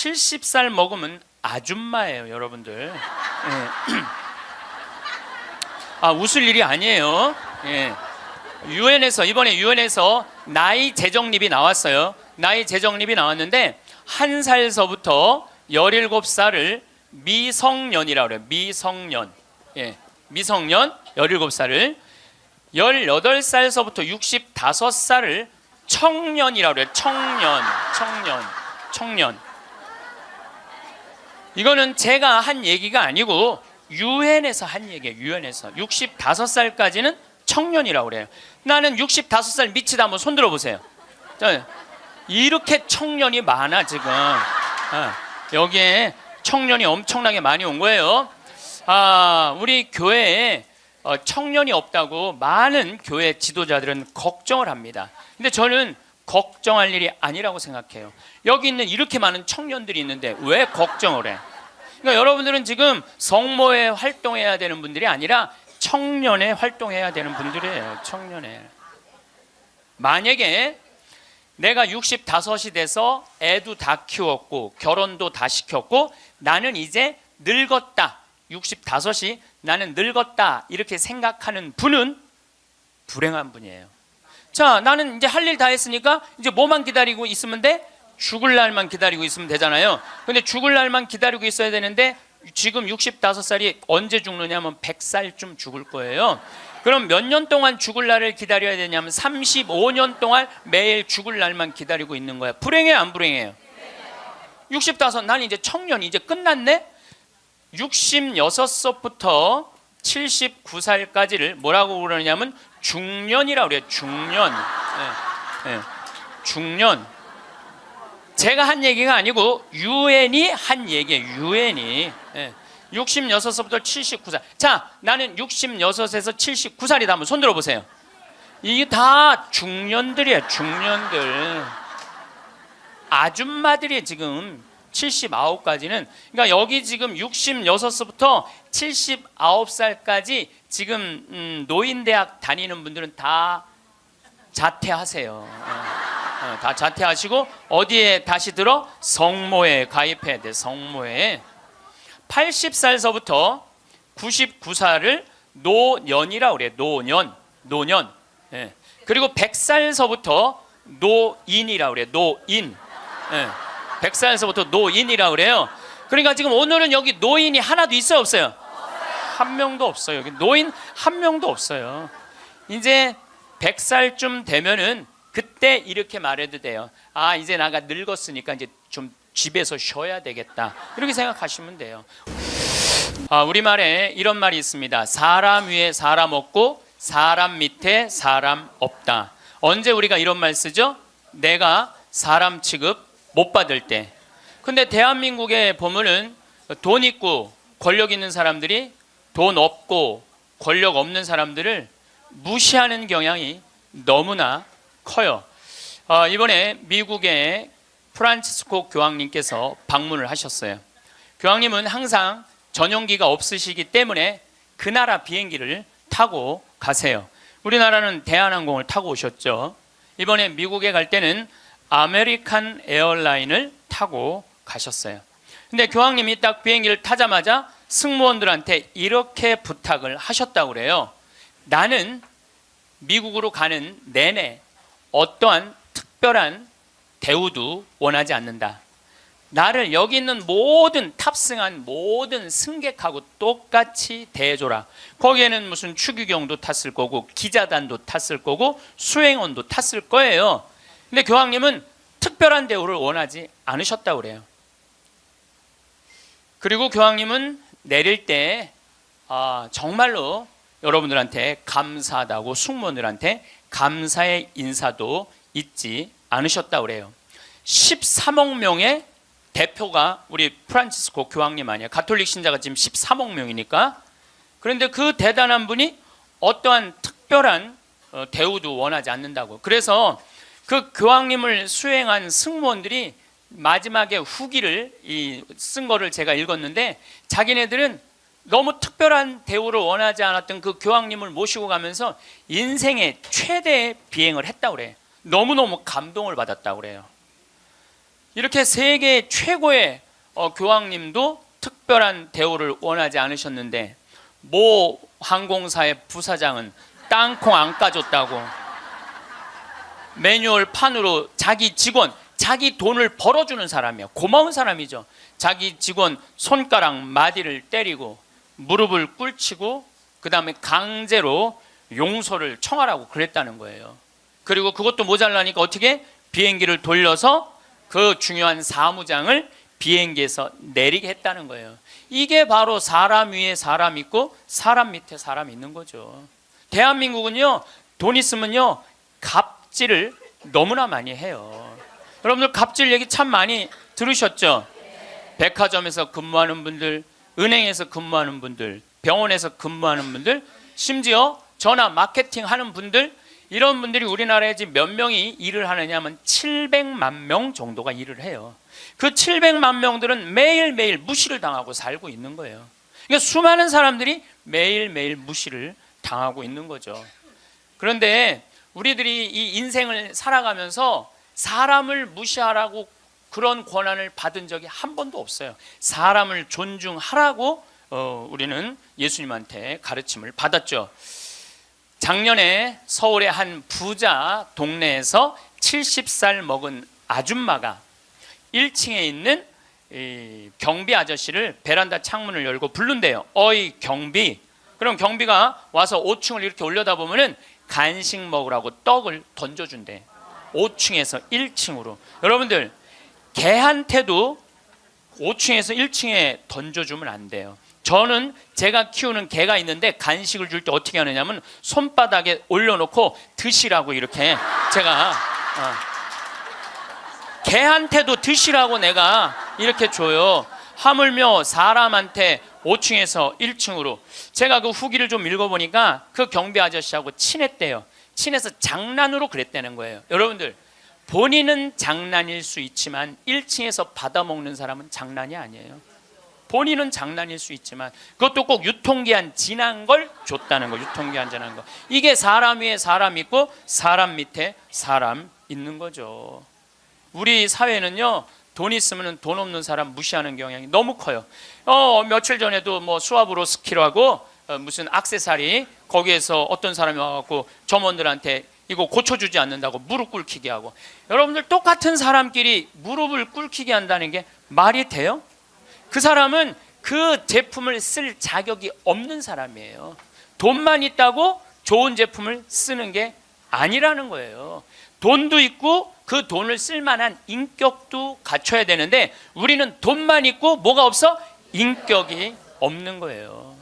70살 먹으면 아줌마예요, 여러분들. 예. 웃을 일이 아니에요. 예. 이번에 유엔에서 나이 재정립이 나왔어요. 나이 재정립이 나왔는데 1살서부터 17살을 미성년이라고 그래요. 미성년. 예. 미성년 17살을 18살서부터 65살을 청년이라고 그래요. 청년. 이거는 제가 한 얘기가 아니고 유엔에서 한 얘기예요. 유엔에서 65살까지는 청년이라고 그래요. 나는 65살 미치다 한번 손 들어보세요. 이렇게 청년이 많아 지금. 여기에 청년이 엄청나게 많이 온 거예요. 우리 교회에 청년이 없다고 많은 교회 지도자들은 걱정을 합니다. 근데 저는 걱정할 일이 아니라고 생각해요. 여기 있는 이렇게 많은 청년들이 있는데 왜 걱정을 해? 그러니까 여러분들은 지금 성모에 활동해야 되는 분들이 아니라 청년에 활동해야 되는 분들이에요. 청년에. 만약에 내가 65이 돼서 애도 다 키웠고 결혼도 다 시켰고 나는 이제 늙었다. 65이 나는 늙었다. 이렇게 생각하는 분은 불행한 분이에요. 자, 나는 이제 할 일 다 했으니까 이제 뭐만 기다리고 있으면 돼? 죽을 날만 기다리고 있으면 되잖아요. 근데 죽을 날만 기다리고 있어야 되는데 지금 65살이 언제 죽느냐면 100살쯤 죽을 거예요. 그럼 몇 년 동안 죽을 날을 기다려야 되냐면 35년 동안 매일 죽을 날만 기다리고 있는 거야. 불행해요, 안 불행해요? 65, 난 이제 청년이 이제 끝났네? 66살부터 79살까지를 뭐라고 그러냐면 중년이라고 그래요. 중년. 중년. 제가 한 얘기가 아니고 유엔이 한 얘기예요. 유엔이. 66살부터 79살. 자, 나는 66에서 79살이다. 한번 손 들어보세요. 이게 다 중년들이에요. 중년들. 아줌마들이 지금 79까지는, 그러니까 여기 지금 66부터 79살까지 지금 노인대학 다니는 분들은 다 자퇴하세요. 다 자퇴하시고 어디에 다시 들어? 성모에 가입해야 돼. 성모에. 80살서부터 99살을 노년이라고 그래요. 노년. 예. 그리고 100살서부터 노인이라고 그래요. 노인. 예. 100살서부터 노인이라고 그래요. 그러니까 지금 오늘은 여기 노인이 하나도 있어요, 없어요? 한 명도 없어요. 여기 노인 한 명도 없어요. 이제 100살쯤 되면은 그때 이렇게 말해도 돼요. 이제 나가 늙었으니까 이제 좀 집에서 쉬어야 되겠다. 이렇게 생각하시면 돼요. 우리말에 이런 말이 있습니다. 사람 위에 사람 없고 사람 밑에 사람 없다. 언제 우리가 이런 말 쓰죠? 내가 사람 취급 못 받을 때. 근데 대한민국에 보면은 돈 있고 권력 있는 사람들이 돈 없고 권력 없는 사람들을 무시하는 경향이 너무나 커요. 이번에 미국의 프란치스코 교황님께서 방문을 하셨어요. 교황님은 항상 전용기가 없으시기 때문에 그 나라 비행기를 타고 가세요. 우리나라는 대한항공을 타고 오셨죠. 이번에 미국에 갈 때는 아메리칸 에어라인을 타고 가셨어요. 근데 교황님이 딱 비행기를 타자마자 승무원들한테 이렇게 부탁을 하셨다고 그래요. 나는 미국으로 가는 내내 어떠한 특별한 대우도 원하지 않는다. 나를 여기 있는 모든 탑승한 모든 승객하고 똑같이 대해줘라. 거기에는 무슨 추기경도 탔을 거고 기자단도 탔을 거고 수행원도 탔을 거예요. 근데 교황님은 특별한 대우를 원하지 않으셨다고 그래요. 그리고 교황님은 내릴 때 정말로 여러분들한테 감사하다고 승무원들한테 감사의 인사도 잊지 않으셨다고 그래요. 13억 명의 대표가 우리 프란치스코 교황님 아니에요. 가톨릭 신자가 지금 13억 명이니까. 그런데 그 대단한 분이 어떠한 특별한 대우도 원하지 않는다고. 그래서 그 교황님을 수행한 승무원들이 마지막에 후기를 쓴 거를 제가 읽었는데, 자기네들은 너무 특별한 대우를 원하지 않았던 그 교황님을 모시고 가면서 인생의 최대의 비행을 했다고 그래요. 너무너무 감동을 받았다고 그래요. 이렇게 세계 최고의 교황님도 특별한 대우를 원하지 않으셨는데 모 항공사의 부사장은 땅콩 안 까줬다고 매뉴얼 판으로 자기 직원, 자기 돈을 벌어주는 사람이야. 고마운 사람이죠. 자기 직원 손가락 마디를 때리고 무릎을 꿇치고 그 다음에 강제로 용서를 청하라고 그랬다는 거예요. 그리고 그것도 모자라니까 어떻게? 비행기를 돌려서 그 중요한 사무장을 비행기에서 내리게 했다는 거예요. 이게 바로 사람 위에 사람 있고 사람 밑에 사람 있는 거죠. 대한민국은요, 돈 있으면요 갑질을 너무나 많이 해요. 여러분들 갑질 얘기 참 많이 들으셨죠? 백화점에서 근무하는 분들, 은행에서 근무하는 분들, 병원에서 근무하는 분들, 심지어 전화 마케팅 하는 분들, 이런 분들이 우리나라에 지금 몇 명이 일을 하느냐 하면 700만 명 정도가 일을 해요. 그 700만 명들은 매일매일 무시를 당하고 살고 있는 거예요. 그러니까 수많은 사람들이 매일매일 무시를 당하고 있는 거죠. 그런데 우리들이 이 인생을 살아가면서 사람을 무시하라고 그런 권한을 받은 적이 한 번도 없어요. 사람을 존중하라고 우리는 예수님한테 가르침을 받았죠. 작년에 서울의 한 부자 동네에서 70살 먹은 아줌마가 1층에 있는 경비 아저씨를 베란다 창문을 열고 부른대요. 어이 경비. 그럼 경비가 와서 5층을 이렇게 올려다보면은 간식 먹으라고 떡을 던져준대. 5층에서 1층으로. 여러분들, 개한테도 5층에서 1층에 던져주면 안 돼요. 저는 제가 키우는 개가 있는데 간식을 줄 때 어떻게 하느냐면 손바닥에 올려놓고 드시라고 이렇게 제가 개한테도 드시라고 내가 이렇게 줘요. 하물며 사람한테 5층에서 1층으로. 제가 그 후기를 좀 읽어보니까 그 경비 아저씨하고 친했대요. 친해서 장난으로 그랬다는 거예요. 여러분들, 본인은 장난일 수 있지만 1층에서 받아먹는 사람은 장난이 아니에요. 본인은 장난일 수 있지만 그것도 꼭 유통기한 지난 걸 줬다는 거. 유통기한 지난 거. 이게 사람 위에 사람 있고 사람 밑에 사람 있는 거죠. 우리 사회는요, 돈 있으면 돈 없는 사람 무시하는 경향이 너무 커요. 며칠 전에도 뭐 수압으로 스키라고 무슨 액세서리, 거기에서 어떤 사람이 와갖고 점원들한테 이거 고쳐주지 않는다고 무릎 꿇히게 하고. 여러분들, 똑같은 사람끼리 무릎을 꿇히게 한다는 게 말이 돼요? 그 사람은 그 제품을 쓸 자격이 없는 사람이에요. 돈만 있다고 좋은 제품을 쓰는 게 아니라는 거예요. 돈도 있고 그 돈을 쓸 만한 인격도 갖춰야 되는데 우리는 돈만 있고 뭐가 없어? 인격이 없는 거예요.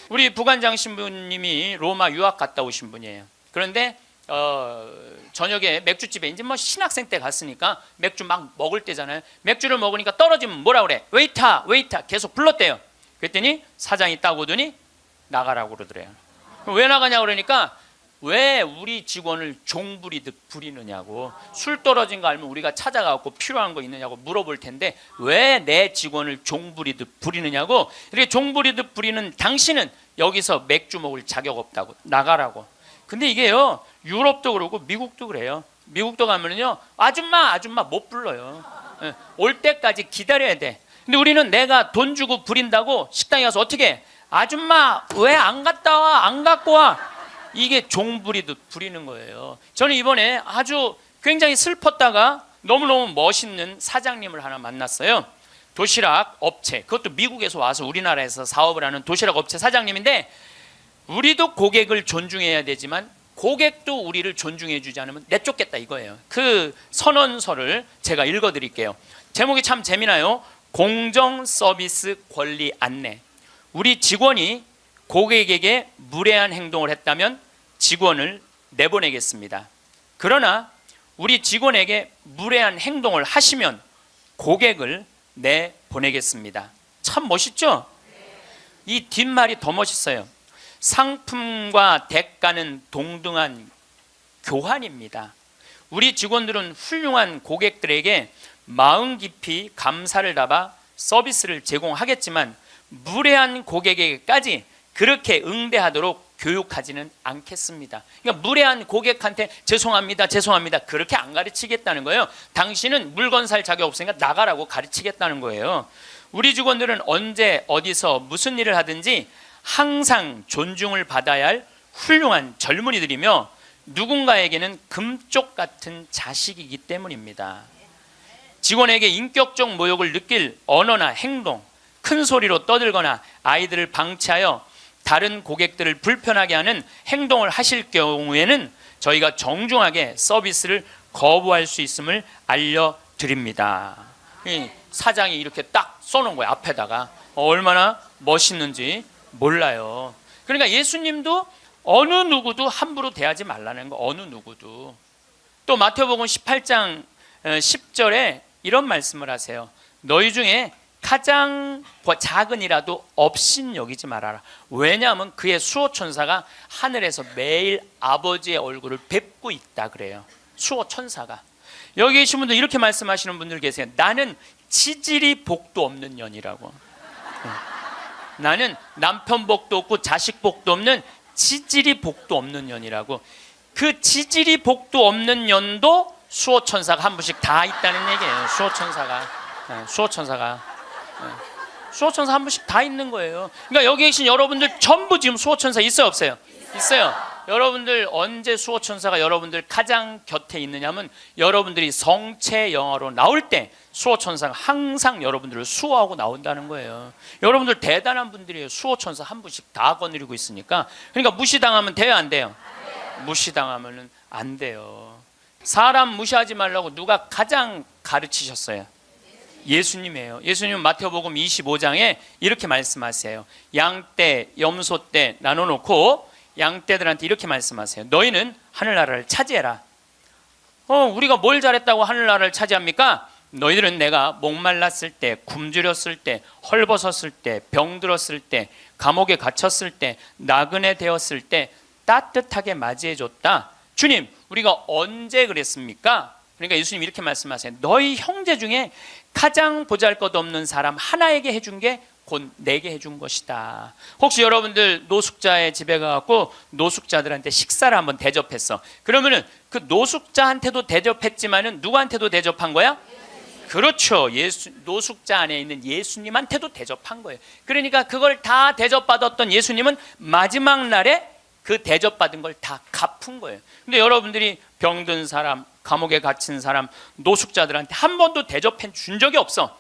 우리 부관장 신부님이 로마 유학 갔다 오신 분이에요. 그런데 저녁에 맥주집에 이제 뭐 신학생 때 갔으니까 맥주 막 먹을 때잖아요. 맥주를 먹으니까 떨어지면 뭐라 그래? 웨이터, 웨이터 계속 불렀대요. 그랬더니 사장이 딱 오더니 나가라고 그러더래요. 왜 나가냐고 그러니까 왜 우리 직원을 종 부리듯 부리느냐고. 술 떨어진 거 알면 우리가 찾아가고 필요한 거 있느냐고 물어볼 텐데 왜 내 직원을 종 부리듯 부리느냐고. 이렇게 종 부리듯 부리는 당신은 여기서 맥주 먹을 자격 없다고 나가라고. 근데 이게요, 유럽도 그러고 미국도 그래요. 미국도 가면은요, 아줌마 못 불러요. 올 때까지 기다려야 돼. 근데 우리는 내가 돈 주고 부린다고 식당에 가서 어떻게 해? 아줌마 왜 안 갔다 와? 안 갖고 와? 이게 종 부리듯 부리는 거예요. 저는 이번에 아주 굉장히 슬펐다가 너무너무 멋있는 사장님을 하나 만났어요. 도시락 업체, 그것도 미국에서 와서 우리나라에서 사업을 하는 도시락 업체 사장님인데, 우리도 고객을 존중해야 되지만 고객도 우리를 존중해 주지 않으면 내쫓겠다 이거예요. 그 선언서를 제가 읽어드릴게요. 제목이 참 재미나요. 공정 서비스 권리 안내. 우리 직원이 고객에게 무례한 행동을 했다면 직원을 내보내겠습니다. 그러나 우리 직원에게 무례한 행동을 하시면 고객을 내보내겠습니다. 참 멋있죠? 이 뒷말이 더 멋있어요. 상품과 대가는 동등한 교환입니다. 우리 직원들은 훌륭한 고객들에게 마음 깊이 감사를 담아 서비스를 제공하겠지만 무례한 고객에게까지 그렇게 응대하도록 교육하지는 않겠습니다. 그러니까 무례한 고객한테 죄송합니다, 죄송합니다 그렇게 안 가르치겠다는 거예요. 당신은 물건 살 자격 없으니까 나가라고 가르치겠다는 거예요. 우리 직원들은 언제 어디서 무슨 일을 하든지 항상 존중을 받아야 할 훌륭한 젊은이들이며 누군가에게는 금쪽 같은 자식이기 때문입니다. 직원에게 인격적 모욕을 느낄 언어나 행동, 큰 소리로 떠들거나 아이들을 방치하여 다른 고객들을 불편하게 하는 행동을 하실 경우에는 저희가 정중하게 서비스를 거부할 수 있음을 알려드립니다. 사장이 이렇게 딱 써놓은 거예요. 앞에다가. 얼마나 멋있는지 몰라요. 그러니까 예수님도 어느 누구도 함부로 대하지 말라는 거. 어느 누구도. 또 마태복음 18장 10절에 이런 말씀을 하세요. 너희 중에 가장 작은이라도 업신 여기지 말아라. 왜냐하면 그의 수호천사가 하늘에서 매일 아버지의 얼굴을 뵙고 있다 그래요. 수호천사가. 여기 계신 분들 이렇게 말씀하시는 분들 계세요. 나는 지질이 복도 없는 년이라고. 나는 남편 복도 없고 자식 복도 없는 지질이 복도 없는 년이라고. 그 지질이 복도 없는 년도 수호천사가 한 분씩 다 있다는 얘기예요. 수호천사가 한 분씩 다 있는 거예요. 그러니까 여기 계신 여러분들 전부 지금 수호천사 있어요, 없어요? 있어요. 여러분들 언제 수호천사가 여러분들 가장 곁에 있느냐면 여러분들이 성체 영화로 나올 때 수호천사가 항상 여러분들을 수호하고 나온다는 거예요. 여러분들 대단한 분들이에요. 수호천사 한 분씩 다 거느리고 있으니까. 그러니까 무시당하면 돼요, 안 돼요? 무시당하면 안 돼요. 사람 무시하지 말라고 누가 가장 가르치셨어요? 예수님이에요. 예수님은 마태복음 25장에 이렇게 말씀하세요. 양떼, 염소떼 나눠놓고 양떼들한테 이렇게 말씀하세요. 너희는 하늘나라를 차지해라. 우리가 뭘 잘했다고 하늘나라를 차지합니까? 너희들은 내가 목말랐을 때, 굶주렸을 때, 헐벗었을 때, 병들었을 때, 감옥에 갇혔을 때, 나그네 되었을 때 따뜻하게 맞이해줬다. 주님, 우리가 언제 그랬습니까? 그러니까 예수님 이렇게 말씀하세요. 너희 형제 중에 가장 보잘것없는 사람 하나에게 해준 게 곧 내게 해준 것이다. 혹시 여러분들 노숙자의 집에 가갖고 노숙자들한테 식사를 한번 대접했어. 그러면은 그 노숙자한테도 대접했지만은 누구한테도 대접한 거야? 그렇죠. 노숙자 안에 있는 예수님한테도 대접한 거예요. 그러니까 그걸 다 대접받았던 예수님은 마지막 날에 그 대접받은 걸 다 갚은 거예요. 근데 여러분들이 병든 사람, 감옥에 갇힌 사람, 노숙자들한테 한 번도 대접해 준 적이 없어.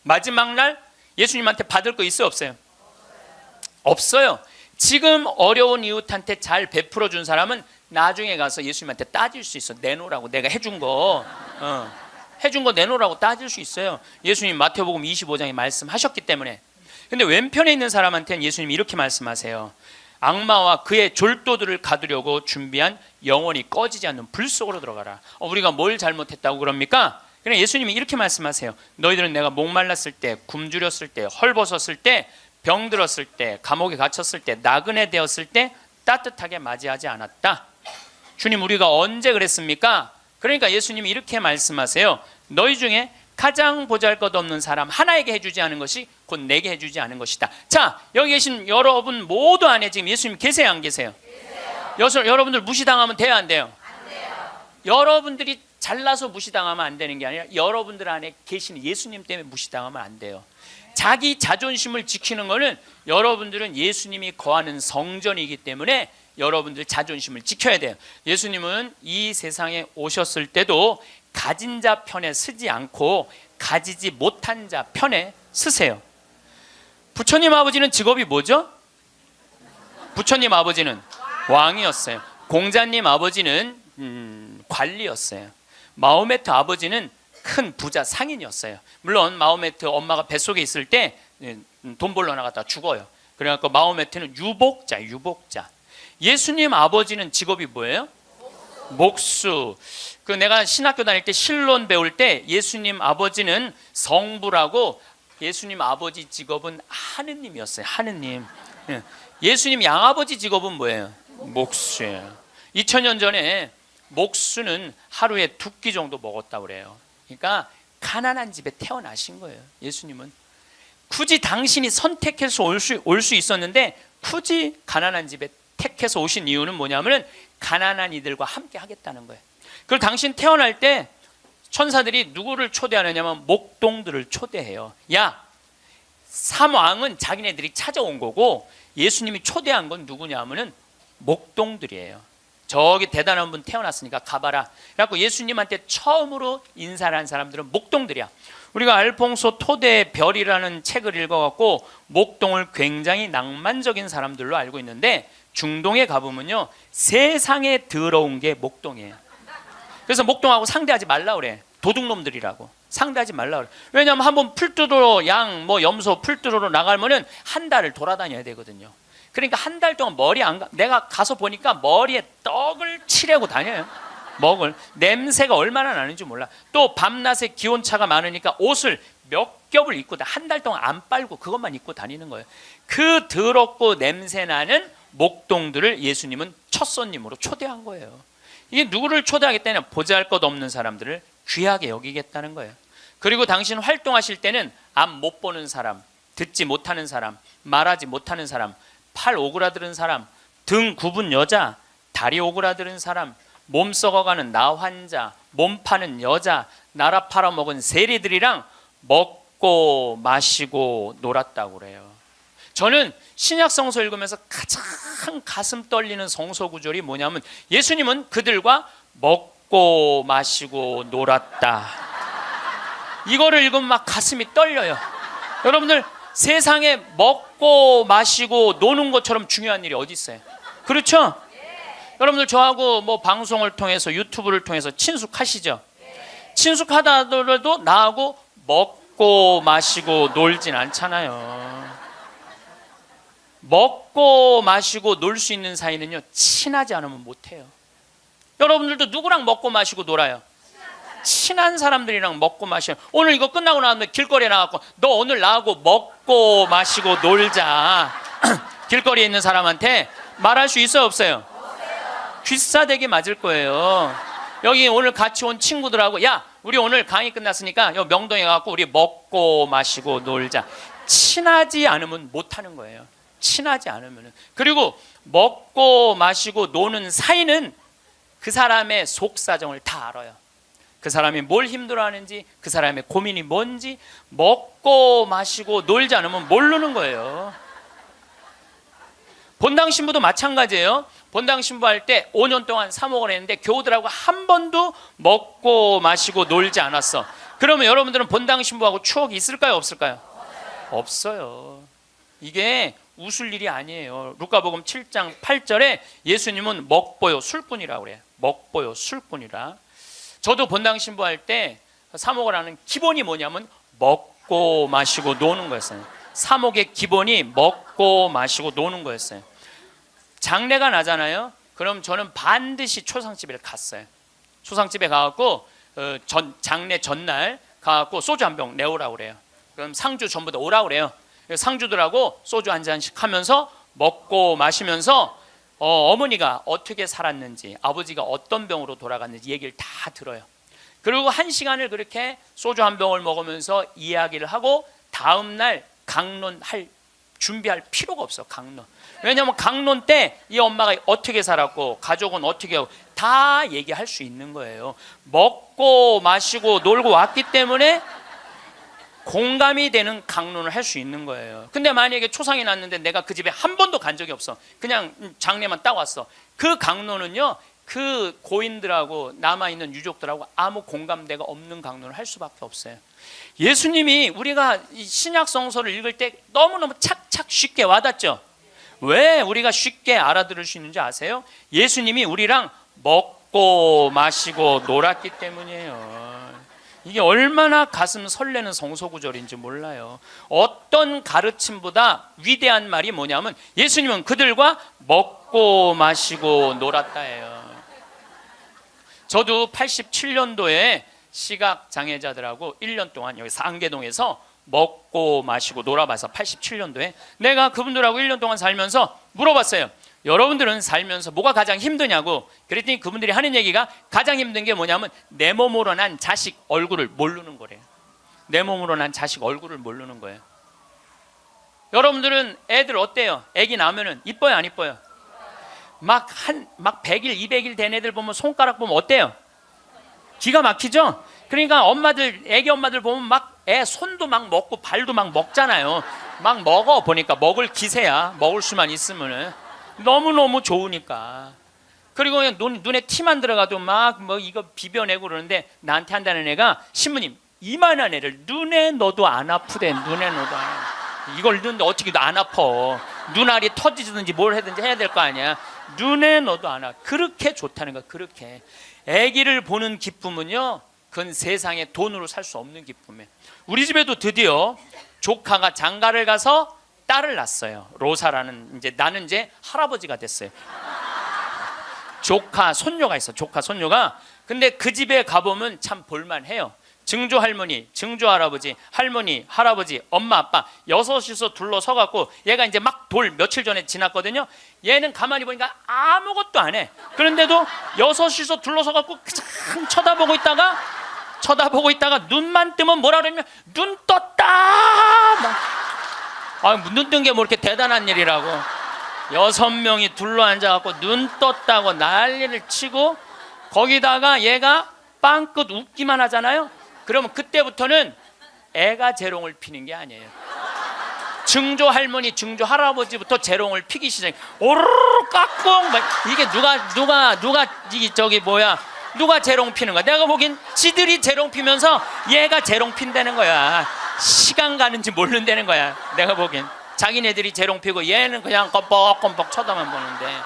마지막 날 예수님한테 받을 거 있어요, 없어요? 없어요. 지금 어려운 이웃한테 잘 베풀어 준 사람은 나중에 가서 예수님한테 따질 수 있어. 내놓으라고. 내가 해준 거 내놓으라고 따질 수 있어요. 예수님 마태복음 25장에 말씀하셨기 때문에. 근데 왼편에 있는 사람한테는 예수님이 이렇게 말씀하세요. 악마와 그의 졸도들을 가두려고 준비한 영원히 꺼지지 않는 불 속으로 들어가라. 우리가 뭘 잘못했다고 그럽니까? 그냥 예수님이 이렇게 말씀하세요. 너희들은 내가 목말랐을 때, 굶주렸을 때, 헐벗었을 때, 병들었을 때, 감옥에 갇혔을 때, 나그네 되었을 때 따뜻하게 맞이하지 않았다. 주님, 우리가 언제 그랬습니까? 그러니까 예수님이 이렇게 말씀하세요. 너희 중에 가장 보잘것없는 사람 하나에게 해주지 않은 것이 곧 내게 해주지 않은 것이다. 자, 여기 계신 여러분 모두 안에 지금 예수님 계세요, 안 계세요? 계세요. 여러분들 무시당하면 돼요, 안 돼요? 안 돼요. 여러분들이 잘나서 무시당하면 안 되는 게 아니라 여러분들 안에 계신 예수님 때문에 무시당하면 안 돼요. 자기 자존심을 지키는 거는 여러분들은 예수님이 거하는 성전이기 때문에 여러분들 자존심을 지켜야 돼요. 예수님은 이 세상에 오셨을 때도 가진 자 편에 서지 않고 가지지 못한 자 편에 서세요. 부처님 아버지는 직업이 뭐죠? 부처님 아버지는 왕이었어요. 공자님 아버지는 관리였어요. 마호메트 아버지는 큰 부자 상인이었어요. 물론 마호메트 엄마가 뱃속에 있을 때 돈 벌러 나갔다 죽어요. 그래갖고 마호메트는 유복자. 예수님 아버지는 직업이 뭐예요? 목수. 그 내가 신학교 다닐 때 신론 배울 때 예수님 아버지는 성부라고 예수님 아버지 직업은 하느님이었어요. 하느님. 예수님 양아버지 직업은 뭐예요? 목수예요. 2000년 전에 목수는 하루에 2끼 정도 먹었다고 그래요. 그러니까 가난한 집에 태어나신 거예요. 예수님은 굳이 당신이 선택해서 올 수 있었는데 굳이 가난한 집에 택해서 오신 이유는 뭐냐면은 가난한 이들과 함께 하겠다는 거예요. 그리고 당신 태어날 때 천사들이 누구를 초대하느냐면 목동들을 초대해요. 야, 삼왕은 자기네들이 찾아온 거고 예수님이 초대한 건 누구냐 하면은 목동들이에요. 저기 대단한 분 태어났으니까 가봐라. 그래갖고 예수님한테 처음으로 인사를 한 사람들은 목동들이야. 우리가 알퐁소 토대의 별이라는 책을 읽어갖고 목동을 굉장히 낭만적인 사람들로 알고 있는데 중동에 가보면요, 세상에 더러운 게 목동이에요. 그래서 목동하고 상대하지 말라 그래. 도둑놈들이라고 상대하지 말라 그래. 왜냐하면 한번 풀 뜯으러 양 뭐 염소 풀 뜯으러 나가면은 한 달을 돌아다녀야 되거든요. 그러니까 한 달 동안 머리 안 가. 내가 가서 보니까 머리에 떡을 칠하고 다녀요. 먹을 냄새가 얼마나 나는지 몰라. 또 밤낮에 기온차가 많으니까 옷을 몇 겹을 입고 한 달 동안 안 빨고 그것만 입고 다니는 거예요. 그 더럽고 냄새나는 목동들을 예수님은 첫 손님으로 초대한 거예요. 이게 누구를 초대하겠다냐? 보잘것 없는 사람들을 귀하게 여기겠다는 거예요. 그리고 당신 활동하실 때는 앞 못 보는 사람, 듣지 못하는 사람, 말하지 못하는 사람, 팔 오그라드는 사람, 등 굽은 여자, 다리 오그라드는 사람, 몸 썩어가는 나 환자, 몸 파는 여자, 나라 팔아먹은 세리들이랑 먹고 마시고 놀았다고 그래요. 저는 신약 성서 읽으면서 가장 가슴 떨리는 성서 구절이 뭐냐면 예수님은 그들과 먹고 마시고 놀았다. 이거를 읽으면 막 가슴이 떨려요. 여러분들, 세상에 먹고 마시고 노는 것처럼 중요한 일이 어디 있어요? 그렇죠? 여러분들, 저하고 뭐 방송을 통해서 유튜브를 통해서 친숙하시죠? 친숙하다 하더라도 나하고 먹고 마시고 놀진 않잖아요. 먹고 마시고 놀 수 있는 사이는요, 친하지 않으면 못해요. 여러분들도 누구랑 먹고 마시고 놀아요? 친한 사람들이랑 먹고 마셔요. 오늘 이거 끝나고 나면 길거리에 나가고 너 오늘 나하고 먹고 마시고 놀자. 길거리에 있는 사람한테 말할 수 있어요, 없어요? 귀싸대기 맞을 거예요. 여기 오늘 같이 온 친구들하고 야, 우리 오늘 강의 끝났으니까 여기 명동에 가서 우리 먹고 마시고 놀자. 친하지 않으면 못하는 거예요. 친하지 않으면. 그리고 먹고 마시고 노는 사이는 그 사람의 속사정을 다 알아요. 그 사람이 뭘 힘들어하는지, 그 사람의 고민이 뭔지 먹고 마시고 놀지 않으면 모르는 거예요. 본당 신부도 마찬가지예요. 본당 신부할 때 5년 동안 사목을 했는데 교우들하고 한 번도 먹고 마시고 놀지 않았어. 그러면 여러분들은 본당 신부하고 추억이 있을까요, 없을까요? 없어요. 이게 웃을 일이 아니에요. 루카복음 7장 8절에 예수님은 먹보요 술꾼이라고 그래요. 먹보요 술꾼이라. 저도 본당 신부할 때 사목을 하는 기본이 뭐냐면 먹고 마시고 노는 거였어요. 사목의 기본이 먹고 마시고 노는 거였어요. 장례가 나잖아요. 그럼 저는 반드시 초상집에 갔어요. 초상집에 가갖고 장례 전날 가갖고 소주 한 병 내오라고 그래요. 그럼 상주 전부 다 오라고 그래요. 상주들하고 소주 한 잔씩 하면서 먹고 마시면서 어머니가 어떻게 살았는지, 아버지가 어떤 병으로 돌아갔는지 얘기를 다 들어요. 그리고 1시간을 그렇게 소주 한 병을 먹으면서 이야기를 하고 다음날 강론할 준비할 필요가 없어. 강론. 왜냐하면 강론 때 이 엄마가 어떻게 살았고 가족은 어떻게 하고 다 얘기할 수 있는 거예요. 먹고 마시고 놀고 왔기 때문에 공감이 되는 강론을 할 수 있는 거예요. 근데 만약에 초상이 났는데 내가 그 집에 한 번도 간 적이 없어. 그냥 장례만 딱 왔어. 그 강론은요, 그 고인들하고 남아있는 유족들하고 아무 공감대가 없는 강론을 할 수밖에 없어요. 예수님이 우리가 이 신약 성서를 읽을 때 너무너무 착착 쉽게 와닿죠. 왜 우리가 쉽게 알아들을 수 있는지 아세요? 예수님이 우리랑 먹고 마시고 놀았기 때문이에요. 이게 얼마나 가슴 설레는 성서 구절인지 몰라요. 어떤 가르침보다 위대한 말이 뭐냐면 예수님은 그들과 먹고 마시고 놀았다예요. 저도 87년도에 시각장애자들하고 1년 동안 여기 상계동에서 먹고 마시고 놀아봐서 87년도에 내가 그분들하고 1년 동안 살면서 물어봤어요. 여러분들은 살면서 뭐가 가장 힘드냐고. 그랬더니 그분들이 하는 얘기가 가장 힘든 게 뭐냐면 내 몸으로 난 자식 얼굴을 모르는 거래요. 내 몸으로 난 자식 얼굴을 모르는 거예요. 여러분들은 애들 어때요? 애기 낳으면 이뻐요, 안 이뻐요? 막 100일, 200일 된 애들 보면 손가락 보면 어때요? 기가 막히죠? 그러니까 애기 엄마들 보면 막 애 손도 막 먹고 발도 막 먹잖아요. 막 먹어 보니까 먹을 기세야. 먹을 수만 있으면은 너무너무 좋으니까. 그리고 그냥 눈에 티만 들어가도 막 뭐 이거 비벼내고 그러는데 나한테 한다는 애가 신부님 이만한 애를 눈에 넣어도 안 아프대. 눈에 넣어도 안 아프대. 이걸 넣는데 어떻게 안 아파. 눈알이 터지든지 뭘 하든지 해야 될 거 아니야. 눈에 넣어도 안 아파. 그렇게 좋다는 거야. 그렇게. 아기를 보는 기쁨은요 그건 세상에 돈으로 살 수 없는 기쁨이에요. 우리 집에도 드디어 조카가 장가를 가서 딸을 낳았어요. 로사라는 나는 이제 할아버지가 됐어요. 조카 손녀가 있어. 조카 손녀가. 근데 그 집에 가보면 참 볼만해요. 증조 할머니, 증조 할아버지, 할머니, 할아버지, 엄마, 아빠 여섯이서 둘러서 갖고 얘가 이제 막 며칠 전에 지났거든요. 얘는 가만히 보니까 아무것도 안 해. 그런데도 여섯이서 둘러서 갖고 참 쳐다보고 있다가 눈만 뜨면 뭐라 그러냐면 눈 떴다. 눈 뜬 게 뭐 이렇게 대단한 일이라고. 6명이 둘러앉아갖고 눈 떴다고 난리를 치고 거기다가 얘가 빵긋 웃기만 하잖아요. 그러면 그때부터는 애가 재롱을 피는 게 아니에요. 증조 할머니, 증조 할아버지부터 재롱을 피기 시작해. 오르르 깍꿍. 이게 누가 재롱 피는 거야? 내가 보기엔 지들이 재롱 피면서 얘가 재롱 핀다는 거야. 시간 가는지 모른다는 거야. 내가 보기엔 자기네들이 재롱 피고 얘는 그냥 껌뻑껌뻑 쳐다만 보는데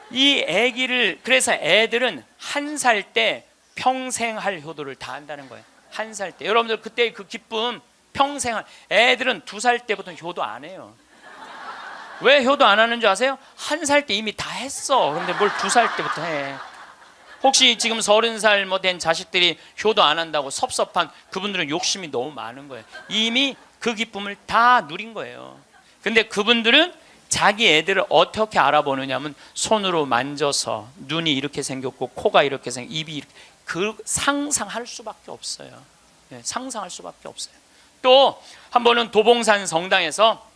이 아기를 그래서 애들은 1살 때 평생 할 효도를 다 한다는 거예요. 1살 때 여러분들 그때 그 기쁨 평생 애들은 2살 때부터 효도 안 해요. 왜 효도 안 하는 줄 아세요? 1살 때 이미 다 했어. 근데 뭘 2살 때부터 해. 혹시 지금 30살 된 자식들이 효도 안 한다고 섭섭한 그분들은 욕심이 너무 많은 거예요. 이미 그 기쁨을 다 누린 거예요. 근데 그분들은 자기 애들을 어떻게 알아보느냐면 손으로 만져서 눈이 이렇게 생겼고 코가 이렇게 입이 이렇게 상상할 수밖에 없어요. 상상할 수밖에 없어요. 또 한 번은 도봉산 성당에서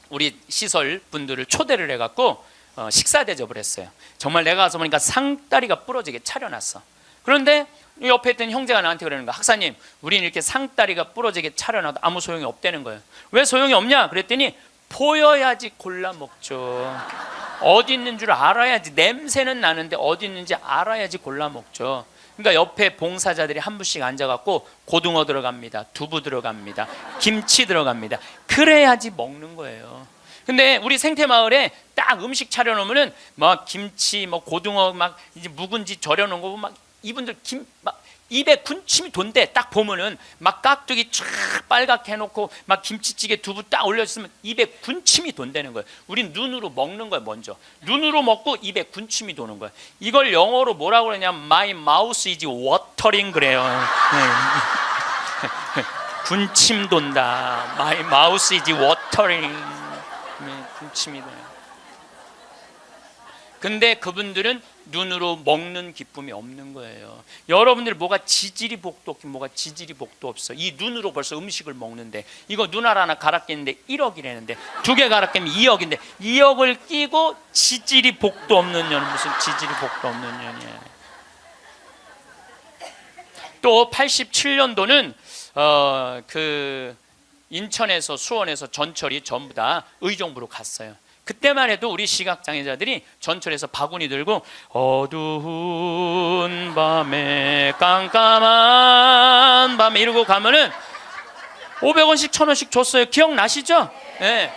우리 시설 분들을 초대를 해갖고 식사 대접을 했어요. 정말 내가 가서 보니까 상다리가 부러지게 차려놨어. 그런데 옆에 있던 형제가 나한테 그러는 거야. 학사님, 우리는 이렇게 상다리가 부러지게 차려놔도 아무 소용이 없다는 거예요. 왜 소용이 없냐? 그랬더니 보여야지 골라 먹죠. 어디 있는 줄 알아야지. 냄새는 나는데 어디 있는지 알아야지 골라 먹죠. 그러니까 옆에 봉사자들이 한 분씩 앉아갖고 고등어 들어갑니다. 두부 들어갑니다. 김치 들어갑니다. 그래야지 먹는 거예요. 근데 우리 생태마을에 딱 음식 차려놓으면은 막 김치, 뭐 고등어 막 이제 묵은지 절여놓은 거 보면 막 이분들 막 입에 군침이 돈대. 딱 보면은 막 깍두기 쫙 빨갛게 해놓고 막 김치찌개 두부 딱 올려주면 입에 군침이 돈다는 거예요. 우린 눈으로 먹는 거예요. 먼저 눈으로 먹고 입에 군침이 도는 거예요. 이걸 영어로 뭐라고 그러냐면 My mouth is watering 그래요. 군침 돈다. My mouth is watering. 군침이 돼요. 근데 그분들은 눈으로 먹는 기쁨이 없는 거예요. 여러분들 뭐가 지지리 복도 없긴 뭐가 지지리 복도 없어. 이 눈으로 벌써 음식을 먹는데 이거 눈알 하나 갈아 끼는데 1억이라는데 2개 갈아 끼면 2억인데 2억을 끼고 지지리 복도 없는 년은 무슨 지지리 복도 없는 년이에요. 또 87년도는 그 인천에서 수원에서 전철이 전부 다 의정부로 갔어요. 그때만 해도 우리 시각장애자들이 전철에서 바구니 들고 어두운 밤에 깜깜한 밤에 이러고 가면은 500원씩 1000원씩 줬어요. 기억나시죠? 네.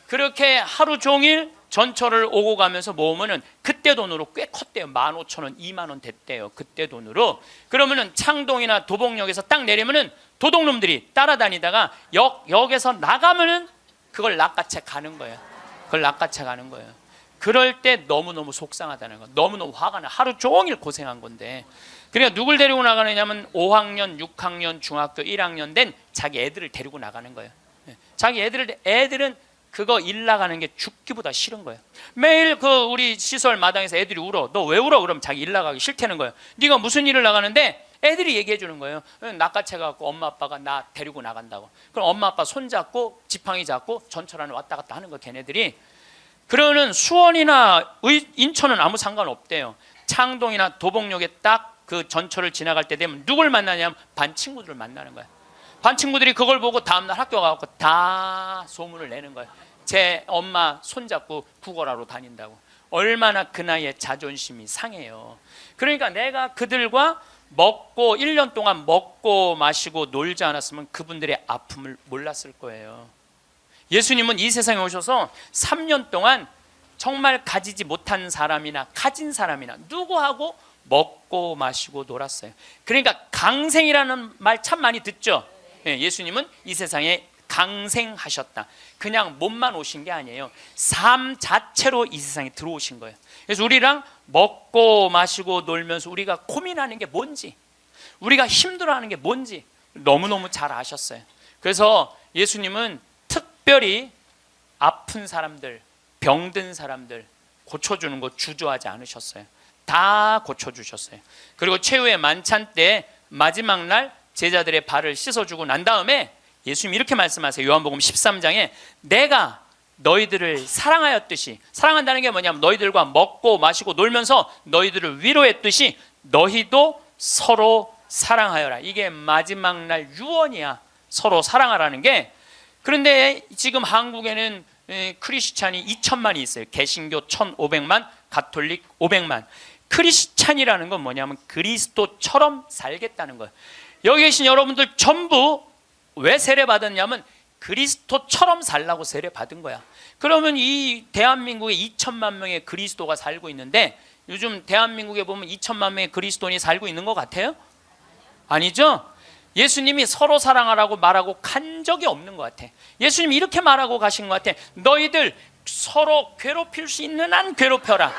그렇게 하루 종일 전철을 오고 가면서 모으면은 그때 돈으로 꽤 컸대요. 15,000원, 2만원 됐대요. 그때 돈으로. 그러면은 창동이나 도봉역에서 딱 내리면은 도둑놈들이 따라다니다가 역에서 나가면은 그걸 낚아채 가는 거예요. 그걸 낚아채 가는 거예요. 그럴 때 너무너무 속상하다는 거. 너무너무 화가 나. 하루 종일 고생한 건데. 그러니까 누굴 데리고 나가느냐면 5학년, 6학년, 중학교 1학년 된 자기 애들을 데리고 나가는 거예요. 자기 애들은 그거 일 나가는 게 죽기보다 싫은 거예요. 매일 그 우리 시설 마당에서 애들이 울어. 너 왜 울어? 그러면 자기 일 나가기 싫다는 거예요. 네가 무슨 일을 나가는데? 애들이 얘기해 주는 거예요. 낚아채 갖고 엄마 아빠가 나 데리고 나간다고. 그럼 엄마 아빠 손 잡고 지팡이 잡고 전철 안에 왔다 갔다 하는 거 걔네들이. 그러는 수원이나 인천은 아무 상관없대요. 창동이나 도봉역에 딱 그 전철을 지나갈 때 되면 누굴 만나냐면 반 친구들을 만나는 거야. 반 친구들이 그걸 보고 다음날 학교 가서 다 소문을 내는 거야. 제 엄마 손잡고 구걸하러 다닌다고. 얼마나 그 나이에 자존심이 상해요. 그러니까 내가 그들과 먹고 1년 동안 먹고 마시고 놀지 않았으면 그분들의 아픔을 몰랐을 거예요. 예수님은 이 세상에 오셔서 3년 동안 정말 가지지 못한 사람이나 가진 사람이나 누구하고 먹고 마시고 놀았어요. 그러니까 강생이라는 말 참 많이 듣죠. 예수님은 이 세상에 강생하셨다. 그냥 몸만 오신 게 아니에요. 삶 자체로 이 세상에 들어오신 거예요. 그래서 우리랑 먹고 마시고 놀면서 우리가 고민하는 게 뭔지, 우리가 힘들어하는 게 뭔지 너무너무 잘 아셨어요. 그래서 예수님은 특별히 아픈 사람들, 병든 사람들 고쳐주는 거 주저하지 않으셨어요. 다 고쳐주셨어요. 그리고 최후의 만찬 때 마지막 날 제자들의 발을 씻어주고 난 다음에 예수님이 이렇게 말씀하세요. 요한복음 13장에 내가 너희들을 사랑하였듯이, 사랑한다는 게 뭐냐면 너희들과 먹고 마시고 놀면서 너희들을 위로했듯이 너희도 서로 사랑하여라. 이게 마지막 날 유언이야. 서로 사랑하라는 게. 그런데 지금 한국에는 크리스찬이 2천만이 있어요. 개신교 1,500만, 가톨릭 500만. 크리스찬이라는 건 뭐냐면 그리스도처럼 살겠다는 거예요. 여기 계신 여러분들 전부 왜 세례 받았냐면 그리스도처럼 살라고 세례 받은 거야. 그러면 이 대한민국에 2천만 명의 그리스도가 살고 있는데 요즘 대한민국에 보면 2천만 명의 그리스도인이 살고 있는 것 같아요? 아니죠? 예수님이 서로 사랑하라고 말하고 간 적이 없는 것 같아. 예수님이 이렇게 말하고 가신 것 같아. 너희들 서로 괴롭힐 수 있는 한 괴롭혀라.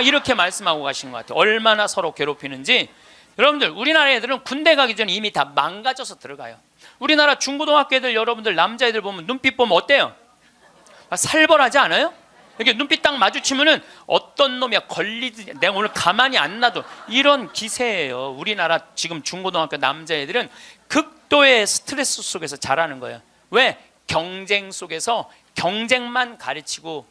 이렇게 말씀하고 가신 것 같아. 얼마나 서로 괴롭히는지. 여러분들 우리나라 애들은 군대 가기 전에 이미 다 망가져서 들어가요. 우리나라 중고등학교 애들 여러분들 남자애들 보면 눈빛 보면 어때요? 살벌하지 않아요? 이렇게 눈빛 딱 마주치면은 어떤 놈이야 걸리지, 내가 오늘 가만히 안 놔둬, 이런 기세예요. 우리나라 지금 중고등학교 남자애들은 극도의 스트레스 속에서 자라는 거예요. 왜? 경쟁 속에서 경쟁만 가르치고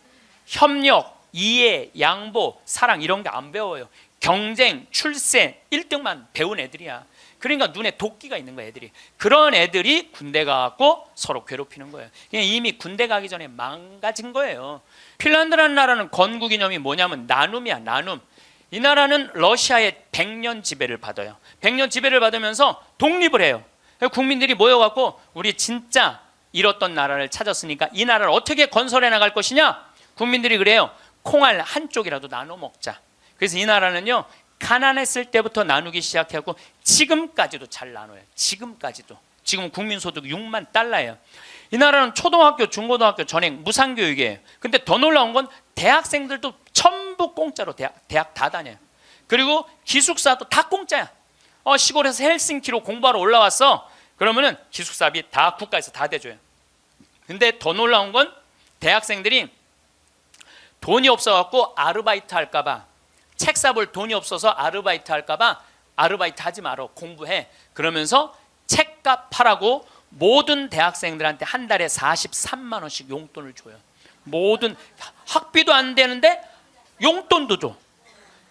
협력, 이해, 양보, 사랑 이런 게 안 배워요. 경쟁, 출세, 1등만 배운 애들이야. 그러니까 눈에 도끼가 있는 거야 애들이. 그런 애들이 군대 가고 서로 괴롭히는 거예요. 이미 군대 가기 전에 망가진 거예요. 핀란드라는 나라는 건국 이념이 뭐냐면 나눔이야. 나눔. 이 나라는 러시아의 100년 지배를 받아요. 100년 지배를 받으면서 독립을 해요. 국민들이 모여갖고 우리 진짜 잃었던 나라를 찾았으니까 이 나라를 어떻게 건설해 나갈 것이냐. 국민들이 그래요. 콩알 한쪽이라도 나눠 먹자. 그래서 이 나라는요 가난했을 때부터 나누기 시작하고 지금까지도 잘 나눠요. 지금까지도. 지금 국민소득 6만 달러예요. 이 나라는 초등학교, 중고등학교 전액 무상교육이에요. 근데 더 놀라운 건 대학생들도 전부 공짜로 대학 다 다녀요. 그리고 기숙사도 다 공짜야. 시골에서 헬싱키로 공부하러 올라왔어. 그러면은 기숙사비 다 국가에서 다 대줘요. 근데 더 놀라운 건 대학생들이 돈이 없어갖고 아르바이트 할까봐, 책 사볼 돈이 없어서 아르바이트 할까봐 아르바이트 하지 마라, 공부해. 그러면서 책값 하라고 모든 대학생들한테 한 달에 43만 원씩 용돈을 줘요. 모든 학비도 안 되는데 용돈도 줘.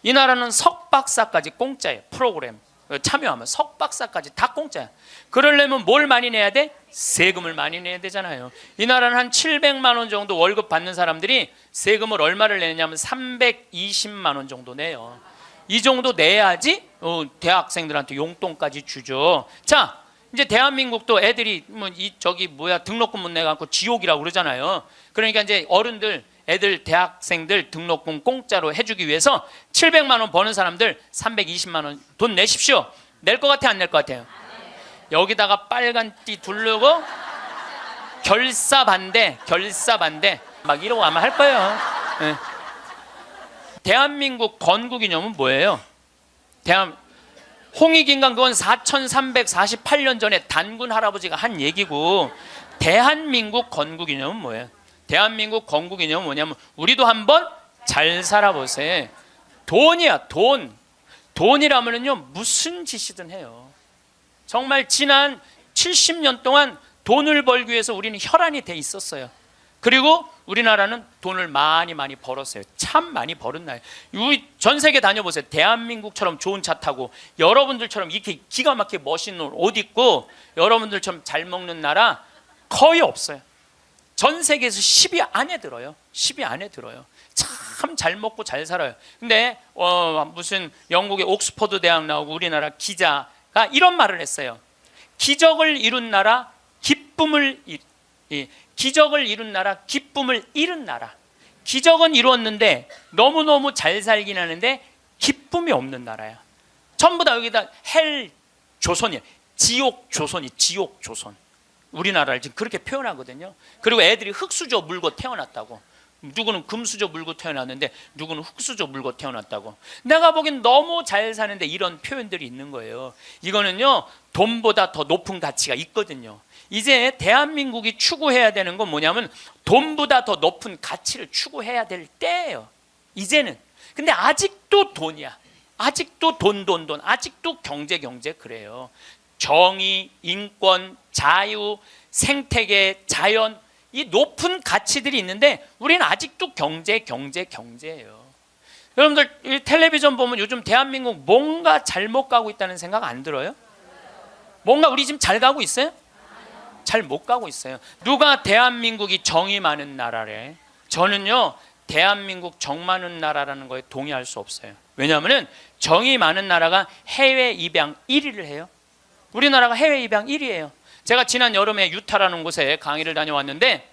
이 나라는 석박사까지 공짜예요. 프로그램 참여하면 석박사까지 다 공짜야. 그러려면 뭘 많이 내야 돼? 세금을 많이 내야 되잖아요. 이 나라는 한 700만 원 정도 월급 받는 사람들이 세금을 얼마를 내냐면 320만 원 정도 내요. 이 정도 내야지 대학생들한테 용돈까지 주죠. 자, 이제 대한민국도 애들이 등록금 못 내갖고 지옥이라고 그러잖아요. 그러니까 이제 어른들, 애들, 대학생들 등록금 공짜로 해주기 위해서 700만 원 버는 사람들 320만 원 돈 내십시오. 낼 것 같아, 안 낼 것 같아요? 여기다가 빨간 띠 두르고 결사 반대 막 이러고 아마 할 거예요. 네. 대한민국 건국이념은 뭐예요? 홍익인간 그건 4348년 전에 단군 할아버지가 한 얘기고, 대한민국 건국이념은 뭐예요? 대한민국 건국이념은 뭐냐면 우리도 한번 잘 살아보세요. 돈이야, 돈. 돈이라면요 무슨 짓이든 해요. 정말 지난 70년 동안 돈을 벌기 위해서 우리는 혈안이 돼 있었어요. 그리고 우리나라는 돈을 많이 벌었어요. 참 많이 벌은 나라예요. 전 세계 다녀보세요. 대한민국처럼 좋은 차 타고 여러분들처럼 이렇게 기가 막히게 멋있는 옷 입고 여러분들처럼 잘 먹는 나라 거의 없어요. 전 세계에서 10위 안에 들어요. 10위 안에 들어요. 참 잘 먹고 잘 살아요. 근데 무슨 영국의 옥스퍼드 대학 나오고 우리나라 기자가 이런 말을 했어요. 기적을 이룬 나라, 기쁨을 잃은 나라. 기적은 이루었는데 너무너무 잘 살긴 하는데 기쁨이 없는 나라야. 전부 다 여기다 헬 조선이에요. 지옥 조선. 우리나라를 지금 그렇게 표현하거든요. 그리고 애들이 흙수저 물고 태어났다고. 누구는 금수저 물고 태어났는데 누구는 흙수저 물고 태어났다고. 내가 보기엔 너무 잘 사는데 이런 표현들이 있는 거예요. 이거는요, 돈보다 더 높은 가치가 있거든요. 이제 대한민국이 추구해야 되는 건 뭐냐면 돈보다 더 높은 가치를 추구해야 될 때예요. 이제는. 근데 아직도 돈이야. 아직도 돈. 아직도 경제 그래요. 정의, 인권, 자유, 생태계, 자연, 이 높은 가치들이 있는데 우리는 아직도 경제예요. 여러분들 이 텔레비전 보면 요즘 대한민국 뭔가 잘못 가고 있다는 생각 안 들어요? 뭔가 우리 지금 잘 가고 있어요? 잘 못 가고 있어요. 누가 대한민국이 정이 많은 나라래? 저는요, 대한민국 정 많은 나라라는 거에 동의할 수 없어요. 왜냐하면 정이 많은 나라가 해외 입양 1위를 해요. 우리나라가 해외 입양 1위예요. 제가 지난 여름에 유타라는 곳에 강의를 다녀왔는데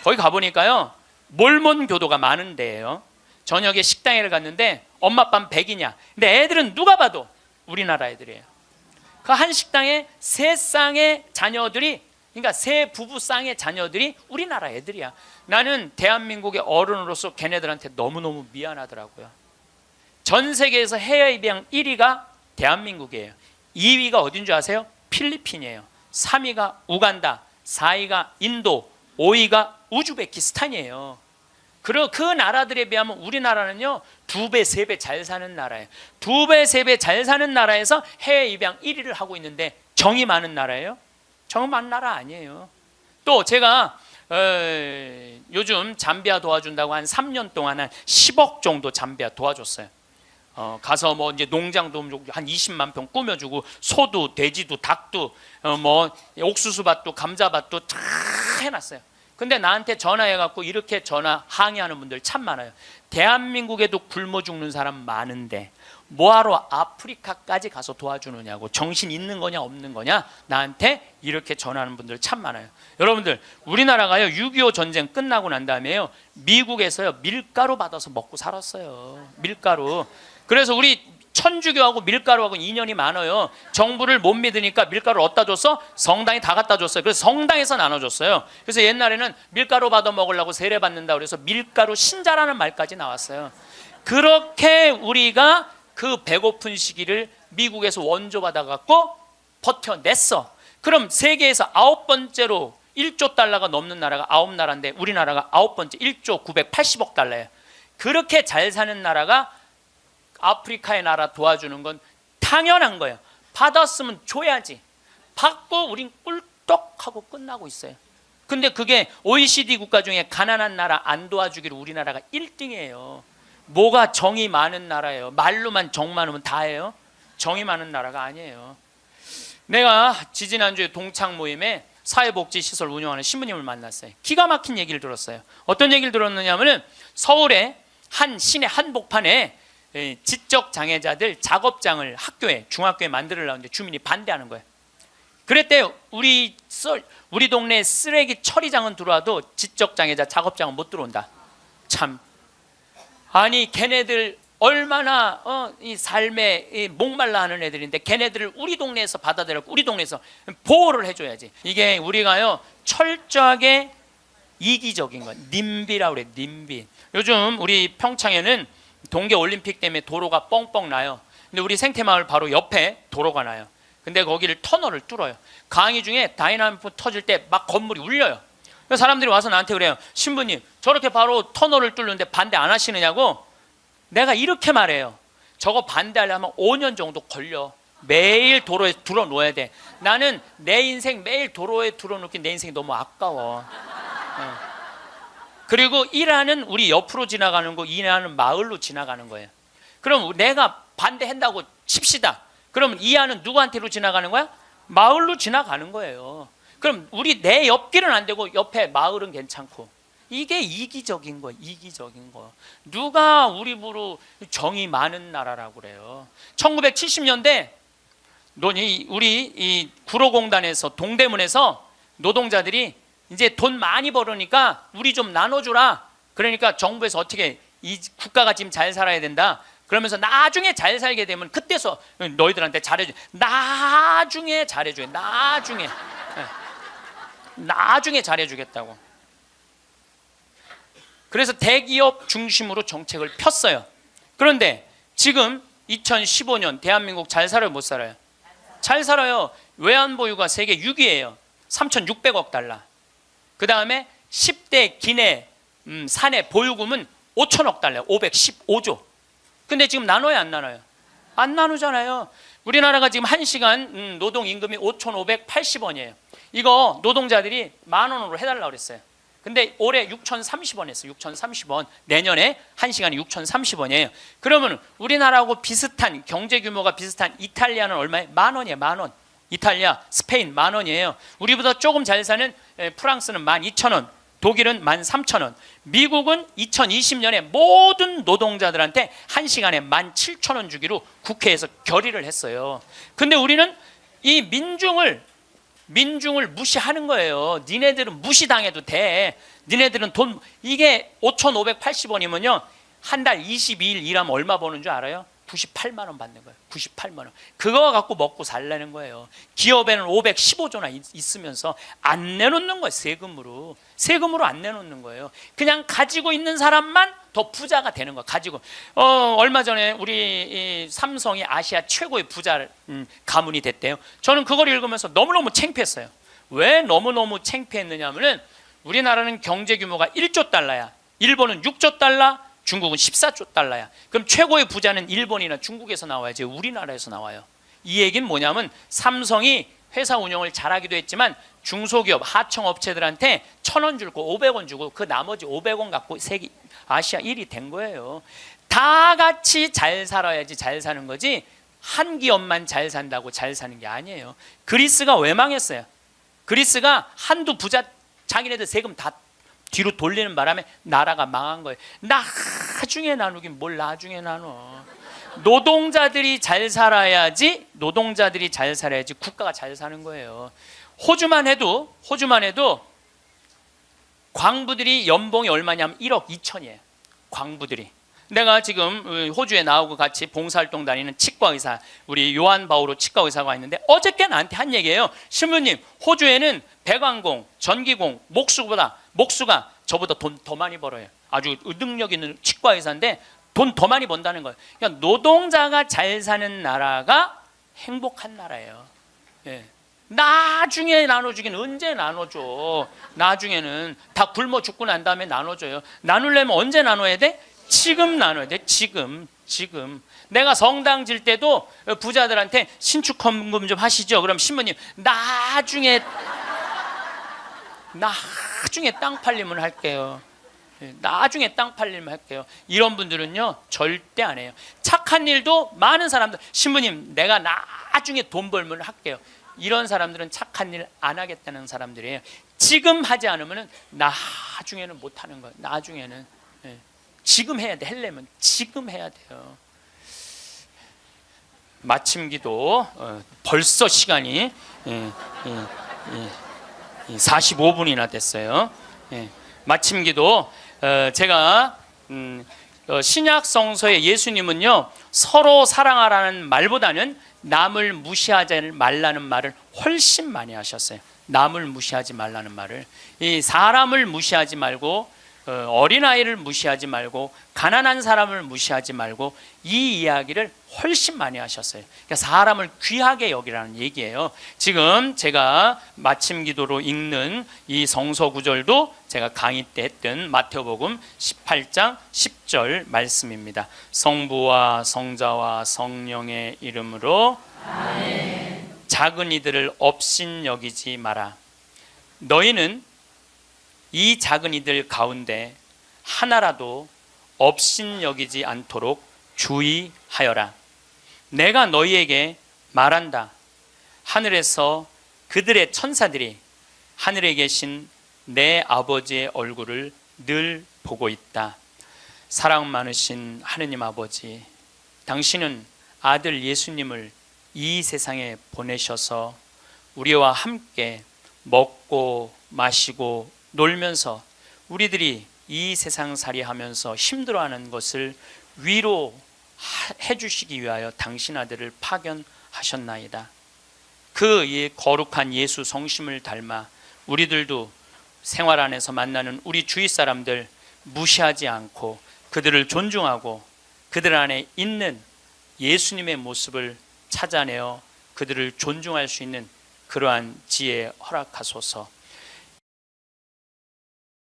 거기 가보니까요, 몰몬 교도가 많은 데예요. 저녁에 식당에 갔는데 엄마 아빠는 백이냐? 근데 애들은 누가 봐도 우리나라 애들이에요. 그 한 식당에 세 쌍의 자녀들이, 그러니까 세 부부 쌍의 자녀들이 우리나라 애들이야. 나는 대한민국의 어른으로서 걔네들한테 너무너무 미안하더라고요. 전 세계에서 해외 입양 1위가 대한민국이에요. 2위가 어딘 줄 아세요? 필리핀이에요. 3위가 우간다, 4위가 인도, 5위가 우즈베키스탄이에요. 그리고 그 나라들에 비하면 우리나라는요, 2배, 3배 잘 사는 나라예요. 2배, 3배 잘 사는 나라에서 해외 입양 1위를 하고 있는데 정이 많은 나라예요? 정 많은 나라 아니에요. 또 제가 요즘 잠비아 도와준다고 한 3년 동안 한 10억 정도 잠비아 도와줬어요. 가서 뭐 이제 농장도 한 20만 평 꾸며주고 소도 돼지도 닭도 뭐 옥수수밭도 감자밭도 다 해놨어요. 근데 나한테 전화해갖고 이렇게 전화 항의하는 분들 참 많아요. 대한민국에도 굶어 죽는 사람 많은데 뭐하러 아프리카까지 가서 도와주느냐고, 정신 있는 거냐 없는 거냐 나한테 이렇게 전화하는 분들 참 많아요. 여러분들, 우리나라가요 6.25 전쟁 끝나고 난 다음에요 미국에서요 밀가루 받아서 먹고 살았어요. 밀가루. 그래서 우리 천주교하고 밀가루하고 인연이 많아요. 정부를 못 믿으니까 밀가루 어디다 줬어? 성당에 다 갖다 줬어요. 그래서 성당에서 나눠줬어요. 그래서 옛날에는 밀가루 받아 먹으려고 세례 받는다 그래서 밀가루 신자라는 말까지 나왔어요. 그렇게 우리가 그 배고픈 시기를 미국에서 원조 받아갖고 버텨냈어. 그럼 세계에서 9번째로 1조 달러가 넘는 나라가 9나라인데 우리나라가 9번째 1조 980억 달러예요. 그렇게 잘 사는 나라가 아프리카의 나라 도와주는 건 당연한 거예요. 받았으면 줘야지. 받고 우린 꿀떡하고 끝나고 있어요. 근데 그게 OECD 국가 중에 가난한 나라 안 도와주기로 우리나라가 1등이에요. 뭐가 정이 많은 나라예요. 말로만 정 많으면 다예요. 정이 많은 나라가 아니에요. 내가 지지난주에 동창 모임에 사회복지시설 운영하는 신부님을 만났어요. 기가 막힌 얘기를 들었어요. 어떤 얘기를 들었느냐면 서울의 한 시내 한복판에 지적장애자들 작업장을 학교에, 중학교에 만들려는데 주민이 반대하는 거예요. 그랬대요. 우리 동네 쓰레기 처리장은 들어와도 지적장애자 작업장은 못 들어온다. 참, 아니 걔네들 얼마나 이 삶에 목말라 하는 애들인데 걔네들을 우리 동네에서 받아들였고 우리 동네에서 보호를 해줘야지. 이게 우리가요 철저하게 이기적인 거, 님비라고 그래. 님비. 요즘 우리 평창에는 동계올림픽 때문에 도로가 뻥뻥 나요. 근데 우리 생태마을 바로 옆에 도로가 나요. 근데 거기를 터널을 뚫어요. 강의 중에 다이나믹 터질 때 막 건물이 울려요. 그래서 사람들이 와서 나한테 그래요. 신부님, 저렇게 바로 터널을 뚫는데 반대 안 하시느냐고. 내가 이렇게 말해요. 저거 반대하려면 5년 정도 걸려. 매일 도로에 들어놓아야 돼. 나는 내 인생 매일 도로에 들어놓기 내 인생이 너무 아까워. 그리고 1하는 우리 옆으로 지나가는 거, 2하는 마을로 지나가는 거예요. 그럼 내가 반대한다고 칩시다. 그럼 2하는 누구한테로 지나가는 거야? 마을로 지나가는 거예요. 그럼 내 옆길은 안 되고 옆에 마을은 괜찮고. 이게 이기적인 거예요. 이기적인 거. 누가 우리 부로 정이 많은 나라라고 그래요. 1970년대 우리 이 구로공단에서 동대문에서 노동자들이 이제 돈 많이 벌으니까 우리 좀 나눠주라. 그러니까 정부에서 어떻게 이 국가가 지금 잘 살아야 된다. 그러면서 나중에 잘 살게 되면 그때서 너희들한테 잘해줘. 나중에 잘해줘. 나중에 잘해주겠다고. 그래서 대기업 중심으로 정책을 폈어요. 그런데 지금 2015년 대한민국 잘 살아요, 못 살아요? 잘 살아요. 외환보유가 세계 6위예요. 3,600억 달러. 그 다음에 10대 기내 사내 보유금은 5천억 달러, 515조. 근데 지금 나눠요, 안 나눠요? 안 나누잖아요. 우리나라가 지금 1시간 노동임금이 5,580원이에요. 이거 노동자들이 10,000원으로 해달라고 그랬어요. 근데 올해 6,030원 했어요. 6,030원. 내년에 1시간이 6,030원이에요. 그러면 우리나라하고 비슷한 경제 규모가 비슷한 이탈리아는 얼마예요? 10,000원이에요. 10,000원. 이탈리아, 스페인 10,000원이에요. 우리보다 조금 잘 사는 프랑스는 12,000원. 독일은 13,000원. 미국은 2020년에 모든 노동자들한테 1시간에 17,000원 주기로 국회에서 결의를 했어요. 근데 우리는 이 민중을 무시하는 거예요. 니네들은 무시당해도 돼. 니네들은 돈, 이게 5,580원이면요 한 달 22일 일하면 얼마 버는 줄 알아요? 98만 원 받는 거예요. 98만 원. 그거 갖고 먹고 살라는 거예요. 기업에는 515조나 있으면서 안 내놓는 거예요. 세금으로 안 내놓는 거예요. 그냥 가지고 있는 사람만 더 부자가 되는 거예요. 가지고 얼마 전에 우리 이 삼성이 아시아 최고의 부자 가문이 됐대요. 저는 그걸 읽으면서 너무너무 창피했어요. 왜 너무너무 창피했느냐 하면은 우리나라는 경제 규모가 1조 달러야. 일본은 6조 달러, 중국은 14조 달러야. 그럼 최고의 부자는 일본이나 중국에서 나와야지 우리나라에서 나와요. 이 얘기는 뭐냐면 삼성이 회사 운영을 잘하기도 했지만 중소기업 하청업체들한테 1,000원 주고 500원 주고 그 나머지 500원 갖고 세계 아시아 1위 된 거예요. 다 같이 잘 살아야지 잘 사는 거지 한 기업만 잘 산다고 잘 사는 게 아니에요. 그리스가 왜 망했어요? 그리스가 한두 부자 자기네들 세금 다 뒤로 돌리는 바람에 나라가 망한 거예요. 나중에 나누긴 뭘 나중에 나눠. 노동자들이 잘 살아야지 국가가 잘 사는 거예요. 호주만 해도 광부들이 연봉이 얼마냐면 1억 2천이에요. 광부들이. 내가 지금 호주에 나오고 같이 봉사활동 다니는 치과의사, 우리 요한 바오로 치과의사가 있는데 어저께 나한테 한 얘기예요. 신부님, 호주에는 배관공, 전기공, 목수가 저보다 돈 더 많이 벌어요. 아주 능력 있는 치과의사인데 돈 더 많이 번다는 거예요. 그러니까 노동자가 잘 사는 나라가 행복한 나라예요. 예. 나중에 나눠주긴 언제 나눠줘. 나중에는 다 굶어 죽고 난 다음에 나눠줘요. 나누려면 언제 나눠야 돼? 지금 나눠야 돼. 지금. 내가 성당 질 때도 부자들한테 신축 헌금 좀 하시죠. 그럼 신부님 나중에 땅 팔리면 할게요. 나중에 땅 팔리면 할게요. 이런 분들은요 절대 안 해요. 착한 일도 많은 사람들, 신부님 내가 나중에 돈 벌면 할게요. 이런 사람들은 착한 일 안 하겠다는 사람들이에요. 지금 하지 않으면 나중에는 못 하는 거예요. 나중에는 지금 해야 돼. 하려면 지금 해야 돼요. 마침 기도 벌써 시간이 45분이나 됐어요. 마침 기도 제가 신약 성서의 예수님은요 서로 사랑하라는 말보다는 남을 무시하지 말라는 말을 훨씬 많이 하셨어요. 남을 무시하지 말라는 말을. 이 사람을 무시하지 말고 어린아이를 무시하지 말고 가난한 사람을 무시하지 말고 이 이야기를 훨씬 많이 하셨어요. 그러니까 사람을 귀하게 여기라는 얘기예요. 지금 제가 마침 기도로 읽는 이 성서 구절도 제가 강의 때 했던 마태복음 18장 10절 말씀입니다. 성부와 성자와 성령의 이름으로 아멘. 작은 이들을 업신 여기지 마라. 너희는 이 작은 이들 가운데 하나라도 업신여기지 않도록 주의하여라. 내가 너희에게 말한다. 하늘에서 그들의 천사들이 하늘에 계신 내 아버지의 얼굴을 늘 보고 있다. 사랑 많으신 하느님 아버지, 당신은 아들 예수님을 이 세상에 보내셔서 우리와 함께 먹고 마시고 놀면서 우리들이 이 세상살이 하면서 힘들어하는 것을 위로해 주시기 위하여 당신 아들을 파견하셨나이다. 그 거룩한 예수 성심을 닮아 우리들도 생활 안에서 만나는 우리 주위 사람들 무시하지 않고 그들을 존중하고 그들 안에 있는 예수님의 모습을 찾아내어 그들을 존중할 수 있는 그러한 지혜 허락하소서.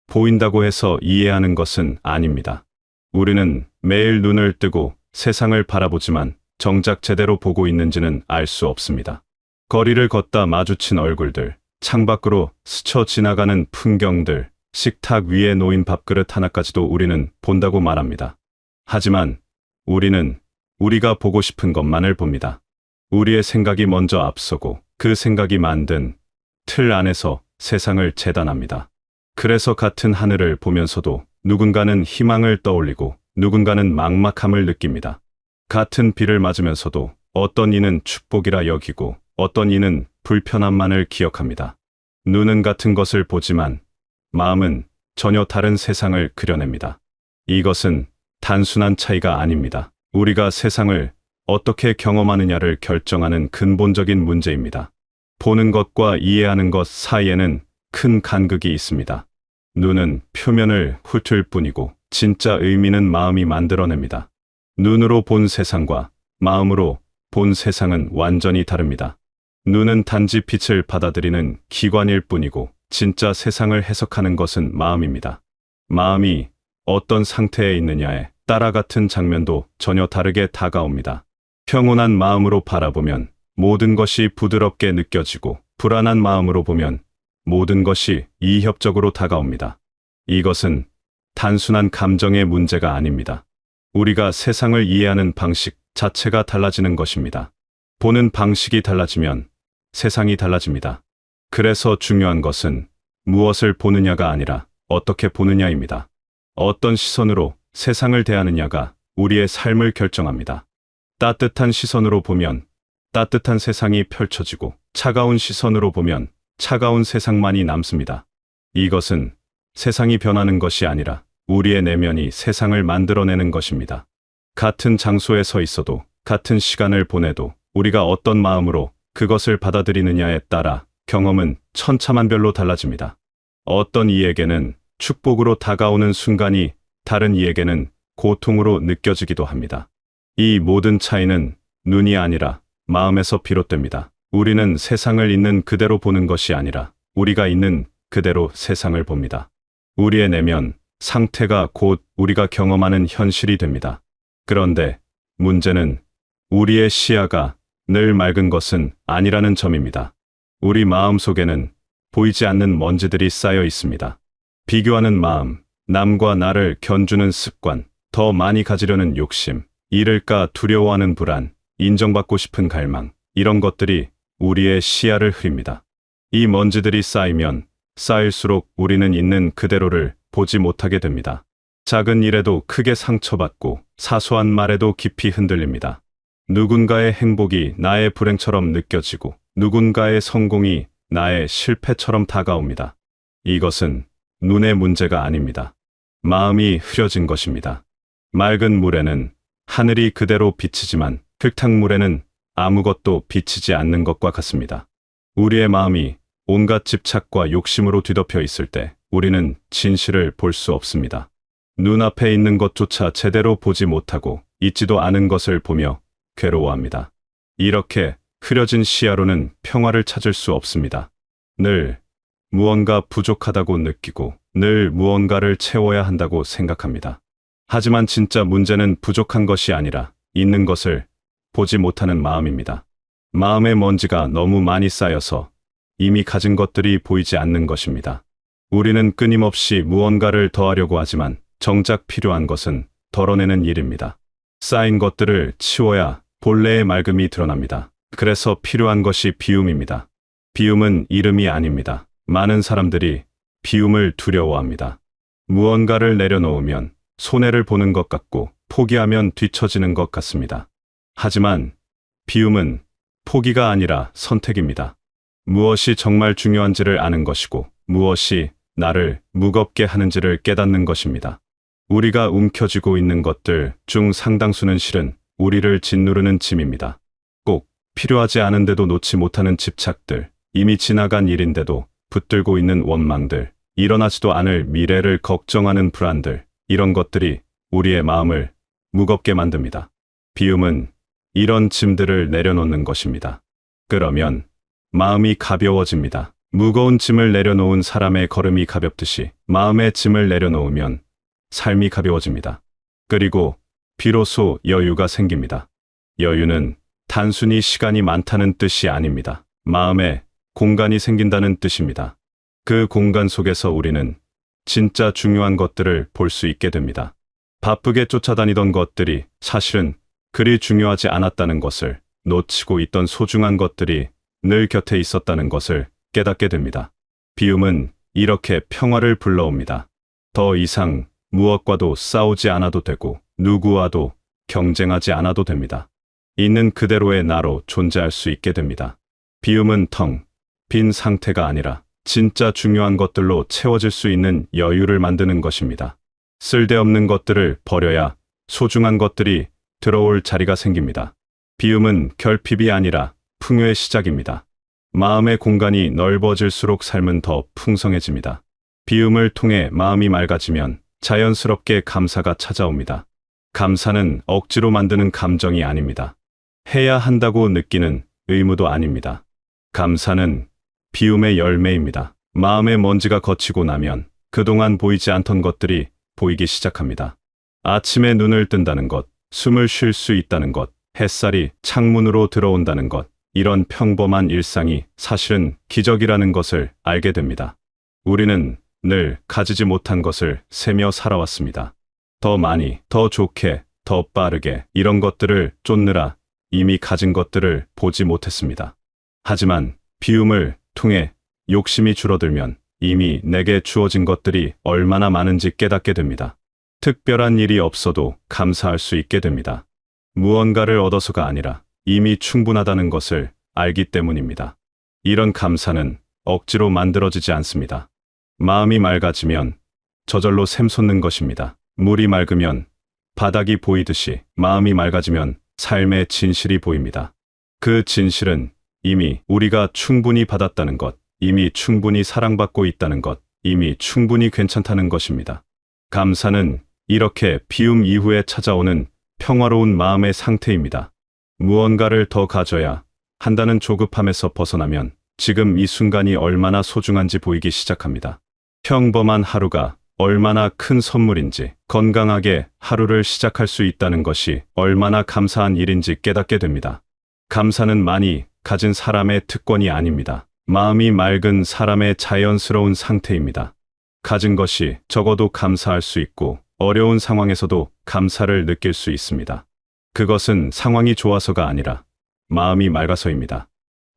보인다고 해서 이해하는 것은 아닙니다. 우리는 매일 눈을 뜨고 세상을 바라보지만 정작 제대로 보고 있는지는 알 수 없습니다. 거리를 걷다 마주친 얼굴들, 창밖으로 스쳐 지나가는 풍경들, 식탁 위에 놓인 밥그릇 하나까지도 우리는 본다고 말합니다. 하지만 우리는 우리가 보고 싶은 것만을 봅니다. 우리의 생각이 먼저 앞서고 그 생각이 만든 틀 안에서 세상을 재단합니다. 그래서 같은 하늘을 보면서도 누군가는 희망을 떠올리고 누군가는 막막함을 느낍니다. 같은 비를 맞으면서도 어떤 이는 축복이라 여기고 어떤 이는 불편함만을 기억합니다. 눈은 같은 것을 보지만 마음은 전혀 다른 세상을 그려냅니다. 이것은 단순한 차이가 아닙니다. 우리가 세상을 어떻게 경험하느냐를 결정하는 근본적인 문제입니다. 보는 것과 이해하는 것 사이에는 큰 간극이 있습니다. 눈은 표면을 훑을 뿐이고 진짜 의미는 마음이 만들어냅니다. 눈으로 본 세상과 마음으로 본 세상은 완전히 다릅니다. 눈은 단지 빛을 받아들이는 기관일 뿐이고 진짜 세상을 해석하는 것은 마음입니다. 마음이 어떤 상태에 있느냐에 따라 같은 장면도 전혀 다르게 다가옵니다. 평온한 마음으로 바라보면 모든 것이 부드럽게 느껴지고 불안한 마음으로 보면 모든 것이 이협적으로 다가옵니다. 이것은 단순한 감정의 문제가 아닙니다. 우리가 세상을 이해하는 방식 자체가 달라지는 것입니다. 보는 방식이 달라지면 세상이 달라집니다. 그래서 중요한 것은 무엇을 보느냐가 아니라 어떻게 보느냐입니다. 어떤 시선으로 세상을 대하느냐가 우리의 삶을 결정합니다. 따뜻한 시선으로 보면 따뜻한 세상이 펼쳐지고 차가운 시선으로 보면 차가운 세상만이 남습니다. 이것은 세상이 변하는 것이 아니라 우리의 내면이 세상을 만들어내는 것입니다. 같은 장소에 서 있어도 같은 시간을 보내도 우리가 어떤 마음으로 그것을 받아들이느냐에 따라 경험은 천차만별로 달라집니다. 어떤 이에게는 축복으로 다가오는 순간이 다른 이에게는 고통으로 느껴지기도 합니다. 이 모든 차이는 눈이 아니라 마음에서 비롯됩니다. 우리는 세상을 있는 그대로 보는 것이 아니라 우리가 있는 그대로 세상을 봅니다. 우리의 내면 상태가 곧 우리가 경험하는 현실이 됩니다. 그런데 문제는 우리의 시야가 늘 맑은 것은 아니라는 점입니다. 우리 마음 속에는 보이지 않는 먼지들이 쌓여 있습니다. 비교하는 마음, 남과 나를 견주는 습관, 더 많이 가지려는 욕심, 잃을까 두려워하는 불안, 인정받고 싶은 갈망, 이런 것들이 우리의 시야를 흐립니다. 이 먼지들이 쌓이면 쌓일수록 우리는 있는 그대로를 보지 못하게 됩니다. 작은 일에도 크게 상처받고 사소한 말에도 깊이 흔들립니다. 누군가의 행복이 나의 불행처럼 느껴지고 누군가의 성공이 나의 실패처럼 다가옵니다. 이것은 눈의 문제가 아닙니다. 마음이 흐려진 것입니다. 맑은 물에는 하늘이 그대로 비치지만 흙탕물에는 아무것도 비치지 않는 것과 같습니다. 우리의 마음이 온갖 집착과 욕심으로 뒤덮여 있을 때 우리는 진실을 볼 수 없습니다. 눈앞에 있는 것조차 제대로 보지 못하고 있지도 않은 것을 보며 괴로워합니다. 이렇게 흐려진 시야로는 평화를 찾을 수 없습니다. 늘 무언가 부족하다고 느끼고 늘 무언가를 채워야 한다고 생각합니다. 하지만 진짜 문제는 부족한 것이 아니라 있는 것을 보지 못하는 마음입니다. 마음의 먼지가 너무 많이 쌓여서 이미 가진 것들이 보이지 않는 것입니다. 우리는 끊임없이 무언가를 더하려고 하지만 정작 필요한 것은 덜어내는 일입니다. 쌓인 것들을 치워야 본래의 맑음이 드러납니다. 그래서 필요한 것이 비움입니다. 비움은 이름이 아닙니다. 많은 사람들이 비움을 두려워합니다. 무언가를 내려놓으면 손해를 보는 것 같고 포기하면 뒤처지는 것 같습니다. 하지만 비움은 포기가 아니라 선택입니다. 무엇이 정말 중요한지를 아는 것이고 무엇이 나를 무겁게 하는지를 깨닫는 것입니다. 우리가 움켜쥐고 있는 것들 중 상당수는 실은 우리를 짓누르는 짐입니다. 꼭 필요하지 않은데도 놓지 못하는 집착들, 이미 지나간 일인데도 붙들고 있는 원망들, 일어나지도 않을 미래를 걱정하는 불안들, 이런 것들이 우리의 마음을 무겁게 만듭니다. 비움은 이런 짐들을 내려놓는 것입니다. 그러면 마음이 가벼워집니다. 무거운 짐을 내려놓은 사람의 걸음이 가볍듯이 마음의 짐을 내려놓으면 삶이 가벼워집니다. 그리고 비로소 여유가 생깁니다. 여유는 단순히 시간이 많다는 뜻이 아닙니다. 마음에 공간이 생긴다는 뜻입니다. 그 공간 속에서 우리는 진짜 중요한 것들을 볼 수 있게 됩니다. 바쁘게 쫓아다니던 것들이 사실은 그리 중요하지 않았다는 것을, 놓치고 있던 소중한 것들이 늘 곁에 있었다는 것을 깨닫게 됩니다. 비움은 이렇게 평화를 불러옵니다. 더 이상 무엇과도 싸우지 않아도 되고 누구와도 경쟁하지 않아도 됩니다. 있는 그대로의 나로 존재할 수 있게 됩니다. 비움은 텅 빈 상태가 아니라 진짜 중요한 것들로 채워질 수 있는 여유를 만드는 것입니다. 쓸데없는 것들을 버려야 소중한 것들이 들어올 자리가 생깁니다. 비움은 결핍이 아니라 풍요의 시작입니다. 마음의 공간이 넓어질수록 삶은 더 풍성해집니다. 비움을 통해 마음이 맑아지면 자연스럽게 감사가 찾아옵니다. 감사는 억지로 만드는 감정이 아닙니다. 해야 한다고 느끼는 의무도 아닙니다. 감사는 비움의 열매입니다. 마음의 먼지가 걷히고 나면 그동안 보이지 않던 것들이 보이기 시작합니다. 아침에 눈을 뜬다는 것, 숨을 쉴 수 있다는 것, 햇살이 창문으로 들어온다는 것, 이런 평범한 일상이 사실은 기적이라는 것을 알게 됩니다. 우리는 늘 가지지 못한 것을 세며 살아왔습니다. 더 많이, 더 좋게, 더 빠르게 이런 것들을 쫓느라 이미 가진 것들을 보지 못했습니다. 하지만 비움을 통해 욕심이 줄어들면 이미 내게 주어진 것들이 얼마나 많은지 깨닫게 됩니다. 특별한 일이 없어도 감사할 수 있게 됩니다. 무언가를 얻어서가 아니라 이미 충분하다는 것을 알기 때문입니다. 이런 감사는 억지로 만들어지지 않습니다. 마음이 맑아지면 저절로 샘솟는 것입니다. 물이 맑으면 바닥이 보이듯이 마음이 맑아지면 삶의 진실이 보입니다. 그 진실은 이미 우리가 충분히 받았다는 것, 이미 충분히 사랑받고 있다는 것, 이미 충분히 괜찮다는 것입니다. 감사는 이렇게 비움 이후에 찾아오는 평화로운 마음의 상태입니다. 무언가를 더 가져야 한다는 조급함에서 벗어나면 지금 이 순간이 얼마나 소중한지 보이기 시작합니다. 평범한 하루가 얼마나 큰 선물인지, 건강하게 하루를 시작할 수 있다는 것이 얼마나 감사한 일인지 깨닫게 됩니다. 감사는 많이 가진 사람의 특권이 아닙니다. 마음이 맑은 사람의 자연스러운 상태입니다. 가진 것이 적어도 감사할 수 있고 어려운 상황에서도 감사를 느낄 수 있습니다. 그것은 상황이 좋아서가 아니라 마음이 맑아서입니다.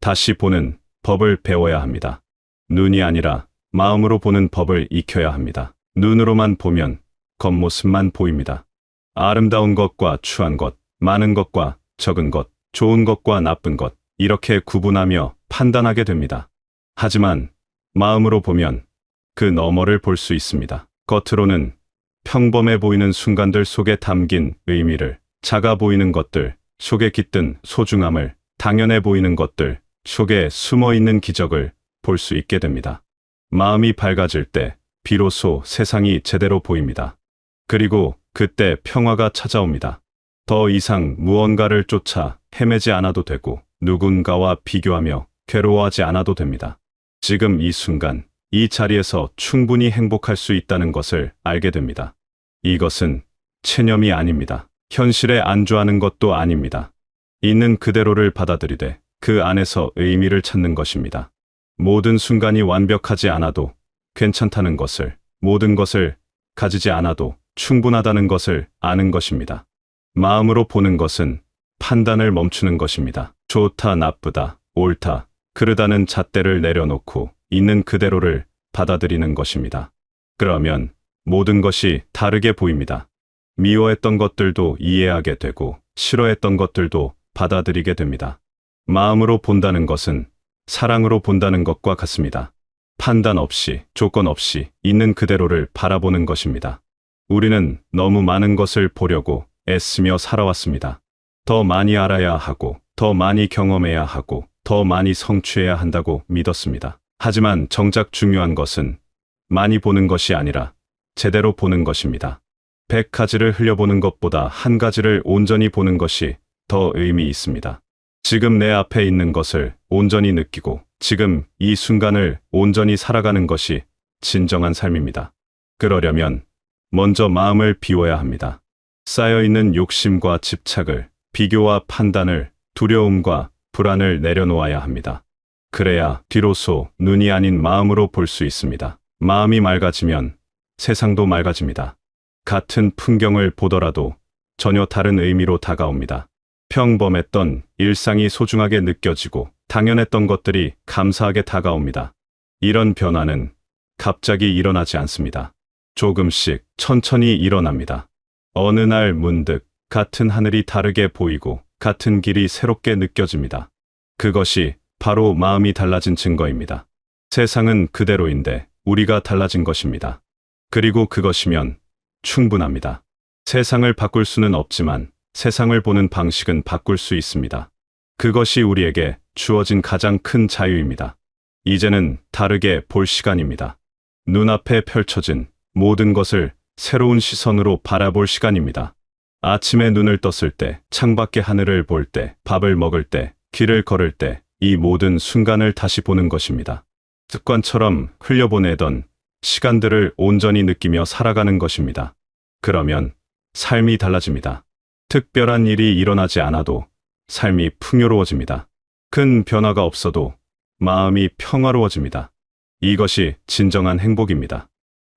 다시 보는 법을 배워야 합니다. 눈이 아니라 마음으로 보는 법을 익혀야 합니다. 눈으로만 보면 겉모습만 보입니다. 아름다운 것과 추한 것, 많은 것과 적은 것, 좋은 것과 나쁜 것, 이렇게 구분하며 판단하게 됩니다. 하지만 마음으로 보면 그 너머를 볼 수 있습니다. 겉으로는 평범해 보이는 순간들 속에 담긴 의미를, 작아 보이는 것들 속에 깃든 소중함을, 당연해 보이는 것들 속에 숨어 있는 기적을 볼 수 있게 됩니다. 마음이 밝아질 때 비로소 세상이 제대로 보입니다. 그리고 그때 평화가 찾아옵니다. 더 이상 무언가를 쫓아 헤매지 않아도 되고 누군가와 비교하며 괴로워하지 않아도 됩니다. 지금 이 순간, 이 자리에서 충분히 행복할 수 있다는 것을 알게 됩니다. 이것은 체념이 아닙니다. 현실에 안주하는 것도 아닙니다. 있는 그대로를 받아들이되 그 안에서 의미를 찾는 것입니다. 모든 순간이 완벽하지 않아도 괜찮다는 것을, 모든 것을 가지지 않아도 충분하다는 것을 아는 것입니다. 마음으로 보는 것은 판단을 멈추는 것입니다. 좋다, 나쁘다, 옳다, 그르다는 잣대를 내려놓고 있는 그대로를 받아들이는 것입니다. 그러면 모든 것이 다르게 보입니다. 미워했던 것들도 이해하게 되고 싫어했던 것들도 받아들이게 됩니다. 마음으로 본다는 것은 사랑으로 본다는 것과 같습니다. 판단 없이, 조건 없이 있는 그대로를 바라보는 것입니다. 우리는 너무 많은 것을 보려고 애쓰며 살아왔습니다. 더 많이 알아야 하고, 더 많이 경험해야 하고, 더 많이 성취해야 한다고 믿었습니다. 하지만 정작 중요한 것은 많이 보는 것이 아니라 제대로 보는 것입니다. 100가지를 흘려보는 것보다 한 가지를 온전히 보는 것이 더 의미 있습니다. 지금 내 앞에 있는 것을 온전히 느끼고 지금 이 순간을 온전히 살아가는 것이 진정한 삶입니다. 그러려면 먼저 마음을 비워야 합니다. 쌓여있는 욕심과 집착을, 비교와 판단을, 두려움과 불안을 내려놓아야 합니다. 그래야 비로소 눈이 아닌 마음으로 볼 수 있습니다. 마음이 맑아지면 세상도 맑아집니다. 같은 풍경을 보더라도 전혀 다른 의미로 다가옵니다. 평범했던 일상이 소중하게 느껴지고 당연했던 것들이 감사하게 다가옵니다. 이런 변화는 갑자기 일어나지 않습니다. 조금씩 천천히 일어납니다. 어느 날 문득 같은 하늘이 다르게 보이고 같은 길이 새롭게 느껴집니다. 그것이 바로 마음이 달라진 증거입니다. 세상은 그대로인데 우리가 달라진 것입니다. 그리고 그것이면 충분합니다. 세상을 바꿀 수는 없지만 세상을 보는 방식은 바꿀 수 있습니다. 그것이 우리에게 주어진 가장 큰 자유입니다. 이제는 다르게 볼 시간입니다. 눈앞에 펼쳐진 모든 것을 새로운 시선으로 바라볼 시간입니다. 아침에 눈을 떴을 때, 창밖의 하늘을 볼 때, 밥을 먹을 때, 길을 걸을 때, 이 모든 순간을 다시 보는 것입니다. 습관처럼 흘려보내던 시간들을 온전히 느끼며 살아가는 것입니다. 그러면 삶이 달라집니다. 특별한 일이 일어나지 않아도 삶이 풍요로워집니다. 큰 변화가 없어도 마음이 평화로워집니다. 이것이 진정한 행복입니다.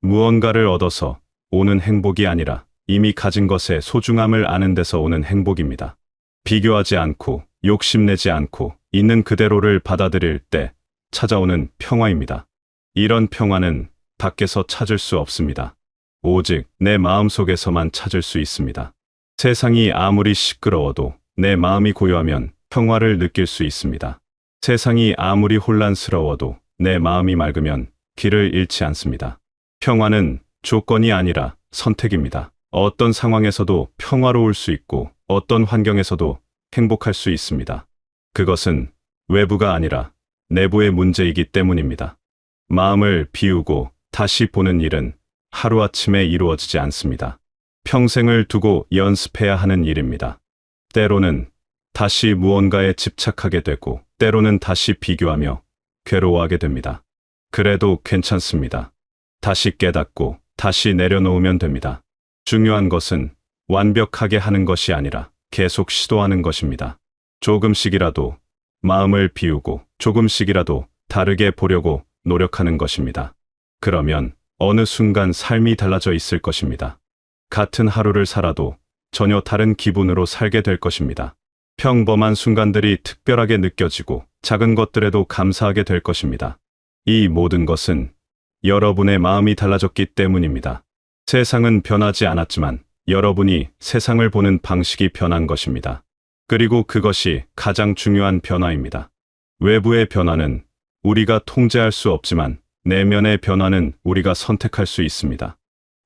무언가를 얻어서 오는 행복이 아니라 이미 가진 것의 소중함을 아는 데서 오는 행복입니다. 비교하지 않고 욕심내지 않고 있는 그대로를 받아들일 때 찾아오는 평화입니다. 이런 평화는 밖에서 찾을 수 없습니다. 오직 내 마음속에서만 찾을 수 있습니다. 세상이 아무리 시끄러워도 내 마음이 고요하면 평화를 느낄 수 있습니다. 세상이 아무리 혼란스러워도 내 마음이 맑으면 길을 잃지 않습니다. 평화는 조건이 아니라 선택입니다. 어떤 상황에서도 평화로울 수 있고 어떤 환경에서도 행복할 수 있습니다. 그것은 외부가 아니라 내부의 문제이기 때문입니다. 마음을 비우고 다시 보는 일은 하루아침에 이루어지지 않습니다. 평생을 두고 연습해야 하는 일입니다. 때로는 다시 무언가에 집착하게 되고 때로는 다시 비교하며 괴로워하게 됩니다. 그래도 괜찮습니다. 다시 깨닫고 다시 내려놓으면 됩니다. 중요한 것은 완벽하게 하는 것이 아니라 계속 시도하는 것입니다. 조금씩이라도 마음을 비우고 조금씩이라도 다르게 보려고 노력하는 것입니다. 그러면 어느 순간 삶이 달라져 있을 것입니다. 같은 하루를 살아도 전혀 다른 기분으로 살게 될 것입니다. 평범한 순간들이 특별하게 느껴지고 작은 것들에도 감사하게 될 것입니다. 이 모든 것은 여러분의 마음이 달라졌기 때문입니다. 세상은 변하지 않았지만 여러분이 세상을 보는 방식이 변한 것입니다. 그리고 그것이 가장 중요한 변화입니다. 외부의 변화는 우리가 통제할 수 없지만 내면의 변화는 우리가 선택할 수 있습니다.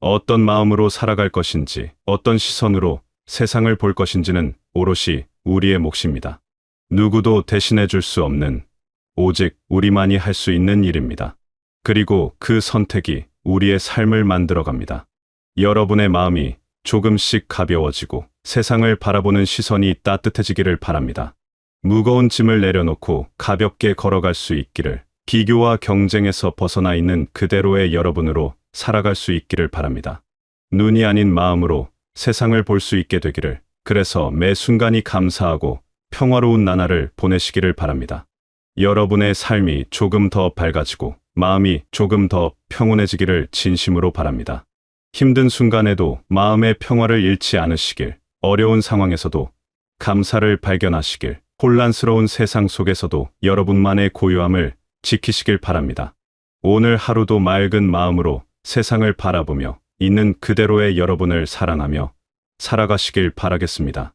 어떤 마음으로 살아갈 것인지, 어떤 시선으로 세상을 볼 것인지는 오롯이 우리의 몫입니다. 누구도 대신해 줄 수 없는, 오직 우리만이 할 수 있는 일입니다. 그리고 그 선택이 우리의 삶을 만들어갑니다. 여러분의 마음이 조금씩 가벼워지고 세상을 바라보는 시선이 따뜻해지기를 바랍니다. 무거운 짐을 내려놓고 가볍게 걸어갈 수 있기를, 비교와 경쟁에서 벗어나 있는 그대로의 여러분으로 살아갈 수 있기를 바랍니다. 눈이 아닌 마음으로 세상을 볼 수 있게 되기를, 그래서 매 순간이 감사하고 평화로운 나날을 보내시기를 바랍니다. 여러분의 삶이 조금 더 밝아지고 마음이 조금 더 평온해지기를 진심으로 바랍니다. 힘든 순간에도 마음의 평화를 잃지 않으시길, 어려운 상황에서도 감사를 발견하시길, 혼란스러운 세상 속에서도 여러분만의 고요함을 지키시길 바랍니다. 오늘 하루도 맑은 마음으로 세상을 바라보며 있는 그대로의 여러분을 사랑하며 살아가시길 바라겠습니다.